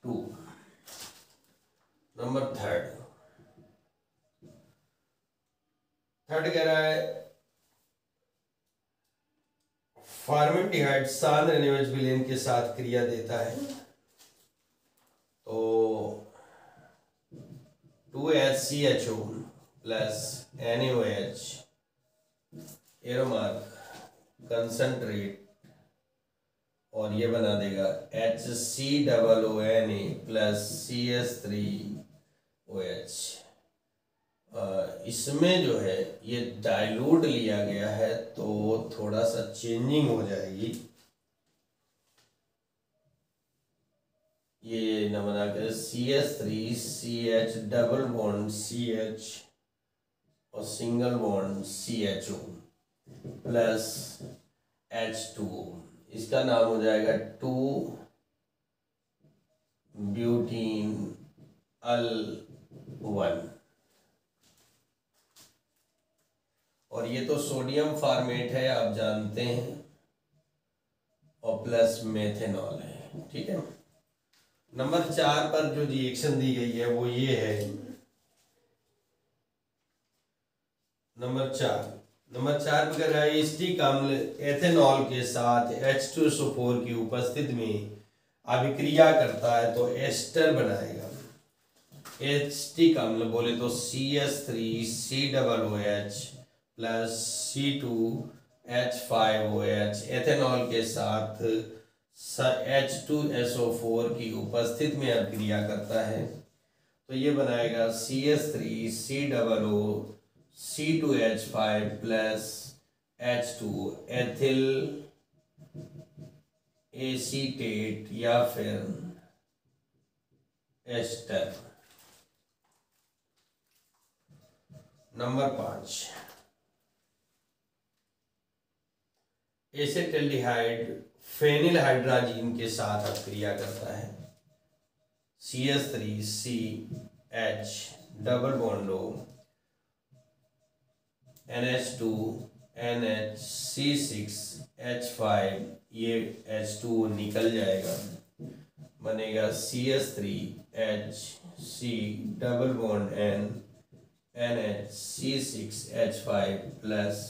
2। Number third कह रहा है फॉर्मेल्डिहाइड सांद्र NaOH विलयन के साथ क्रिया देता है तो 2HCHO प्लस NaOH एरोमार्क कंसंट्रेट और ये बना देगा HCOONA प्लस CH3OH। इसमें जो है ये डाइल्यूट लिया गया है तो थोड़ा सा चेंजिंग हो जाएगी। ये न बना कर CH3 CH double bond CH और single bond CHO plus H2O। इसका नाम हो जाएगा 2 ब्यूटीन अल 1। और ये तो सोडियम फॉर्मेट है आप जानते हैं और प्लस मेथेनॉल है। ठीक है। नंबर 4 पर जो रिएक्शन दी गई है वो ये है। नंबर 4 पर कह रहा है एसिटिक अम्ल एथेनॉल के साथ H2SO4 की उपस्थिति में अभिक्रिया करता है तो एस्टर बनाएगा। एसिटिक अम्ल बोले तो CH3COOH प्लस C2H5OH एथेनॉल के साथ H2SO4 की उपस्थिति में अभिक्रिया करता है तो ये बनाएगा CH3COO C2H5 plus H2 ethyl acetate या फिर एस्टर। नंबर 5 एसेटल्डिहाइड फेनिल हाइड्राजीन के साथ अभिक्रिया करता है CH3CH double bond O NH2 NH C6H5 ये H2O निकल जाएगा बनेगा CH3HC double bond N NH C6H5 plus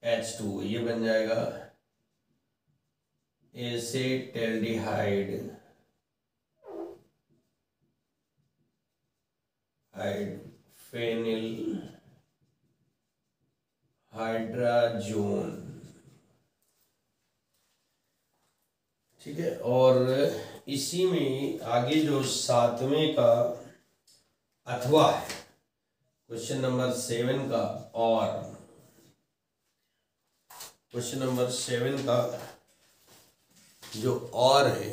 H2 ये बन जाएगा एसेटल्डिहाइड फेनिल हाइड्राजोन। ठीक है। और इसी में आगे जो 7वें का अथवा है क्वेश्चन नंबर 7 का और क्वेश्चन नंबर 7 का जो और है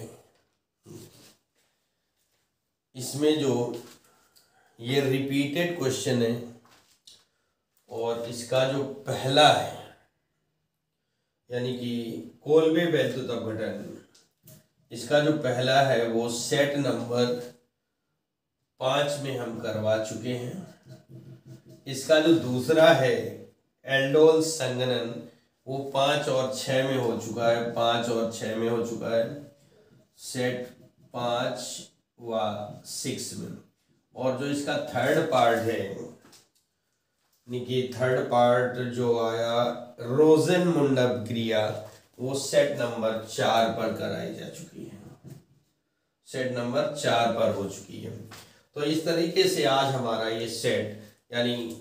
इसमें जो ये रिपीटेड क्वेश्चन है और इसका जो पहला है यानी कि कोल्बे वैद्युत अपघटन इसका जो पहला है वो सेट नंबर 5 में हम करवा चुके हैं। इसका जो दूसरा है एल्डोल संघनन वो 5 और 6 में हो चुका है 5 और 6 में हो चुका है सेट 5 व 6 में। और जो इसका थर्ड पार्ट है थर्ड पार्ट जो आया रोजेनमुंड क्रिया वो सेट नंबर 4 पर कराई जा चुकी है सेट नंबर 4 पर हो चुकी है। तो इस तरीके से आज हमारा ये सेट यानी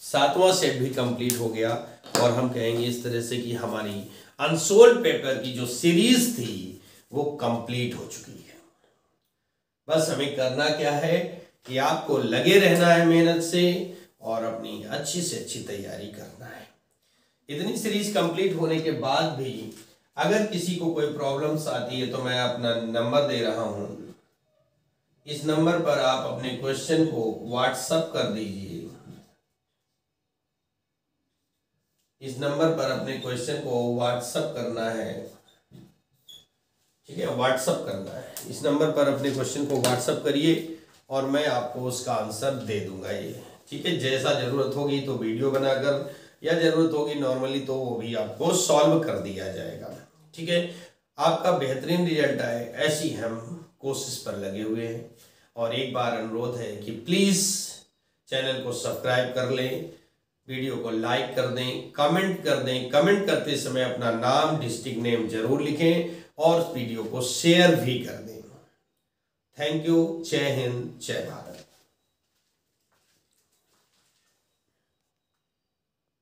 7वां सेट भी कंप्लीट हो गया और हम कहेंगे इस तरह से कि हमारी अनसोल्ड पेपर की जो सीरीज थी वो कंप्लीट हो चुकी है। बस हमें करना क्या है कि आपको लगे रहना है मेहनत से और अपनी अच्छी से अच्छी तैयारी करना है। इतनी सीरीज कंप्लीट होने के बाद भी अगर किसी को कोई प्रॉब्लम्स आती है तो मैं अपना नंबर दे रहा हूँ, इस नंबर पर आप अपने क्वेश्चन को व्हाट्सएप कर दीजिए। इस नंबर पर अपने क्वेश्चन को व्हाट्सएप करना है, ठीक है, व्हाट्सएप करना है। इस नंबर पर अपने क्वेश्चन को व्हाट्सएप करिए और मैं आपको उसका आंसर दे दूंगा ये, ठीक है। जैसा ज़रूरत होगी तो वीडियो बनाकर, या ज़रूरत होगी नॉर्मली तो वो भी आपको सॉल्व कर दिया जाएगा, ठीक है। आपका बेहतरीन रिजल्ट आए ऐसी हम कोशिश पर लगे हुए हैं। और एक बार अनुरोध है कि प्लीज़ चैनल को सब्सक्राइब कर लें, वीडियो को लाइक कर दें, कमेंट कर दें। कमेंट करते समय अपना नाम, डिस्ट्रिक्ट नेम जरूर लिखें और वीडियो को शेयर भी कर दें। Thank you. जय हिंद, जय भारत।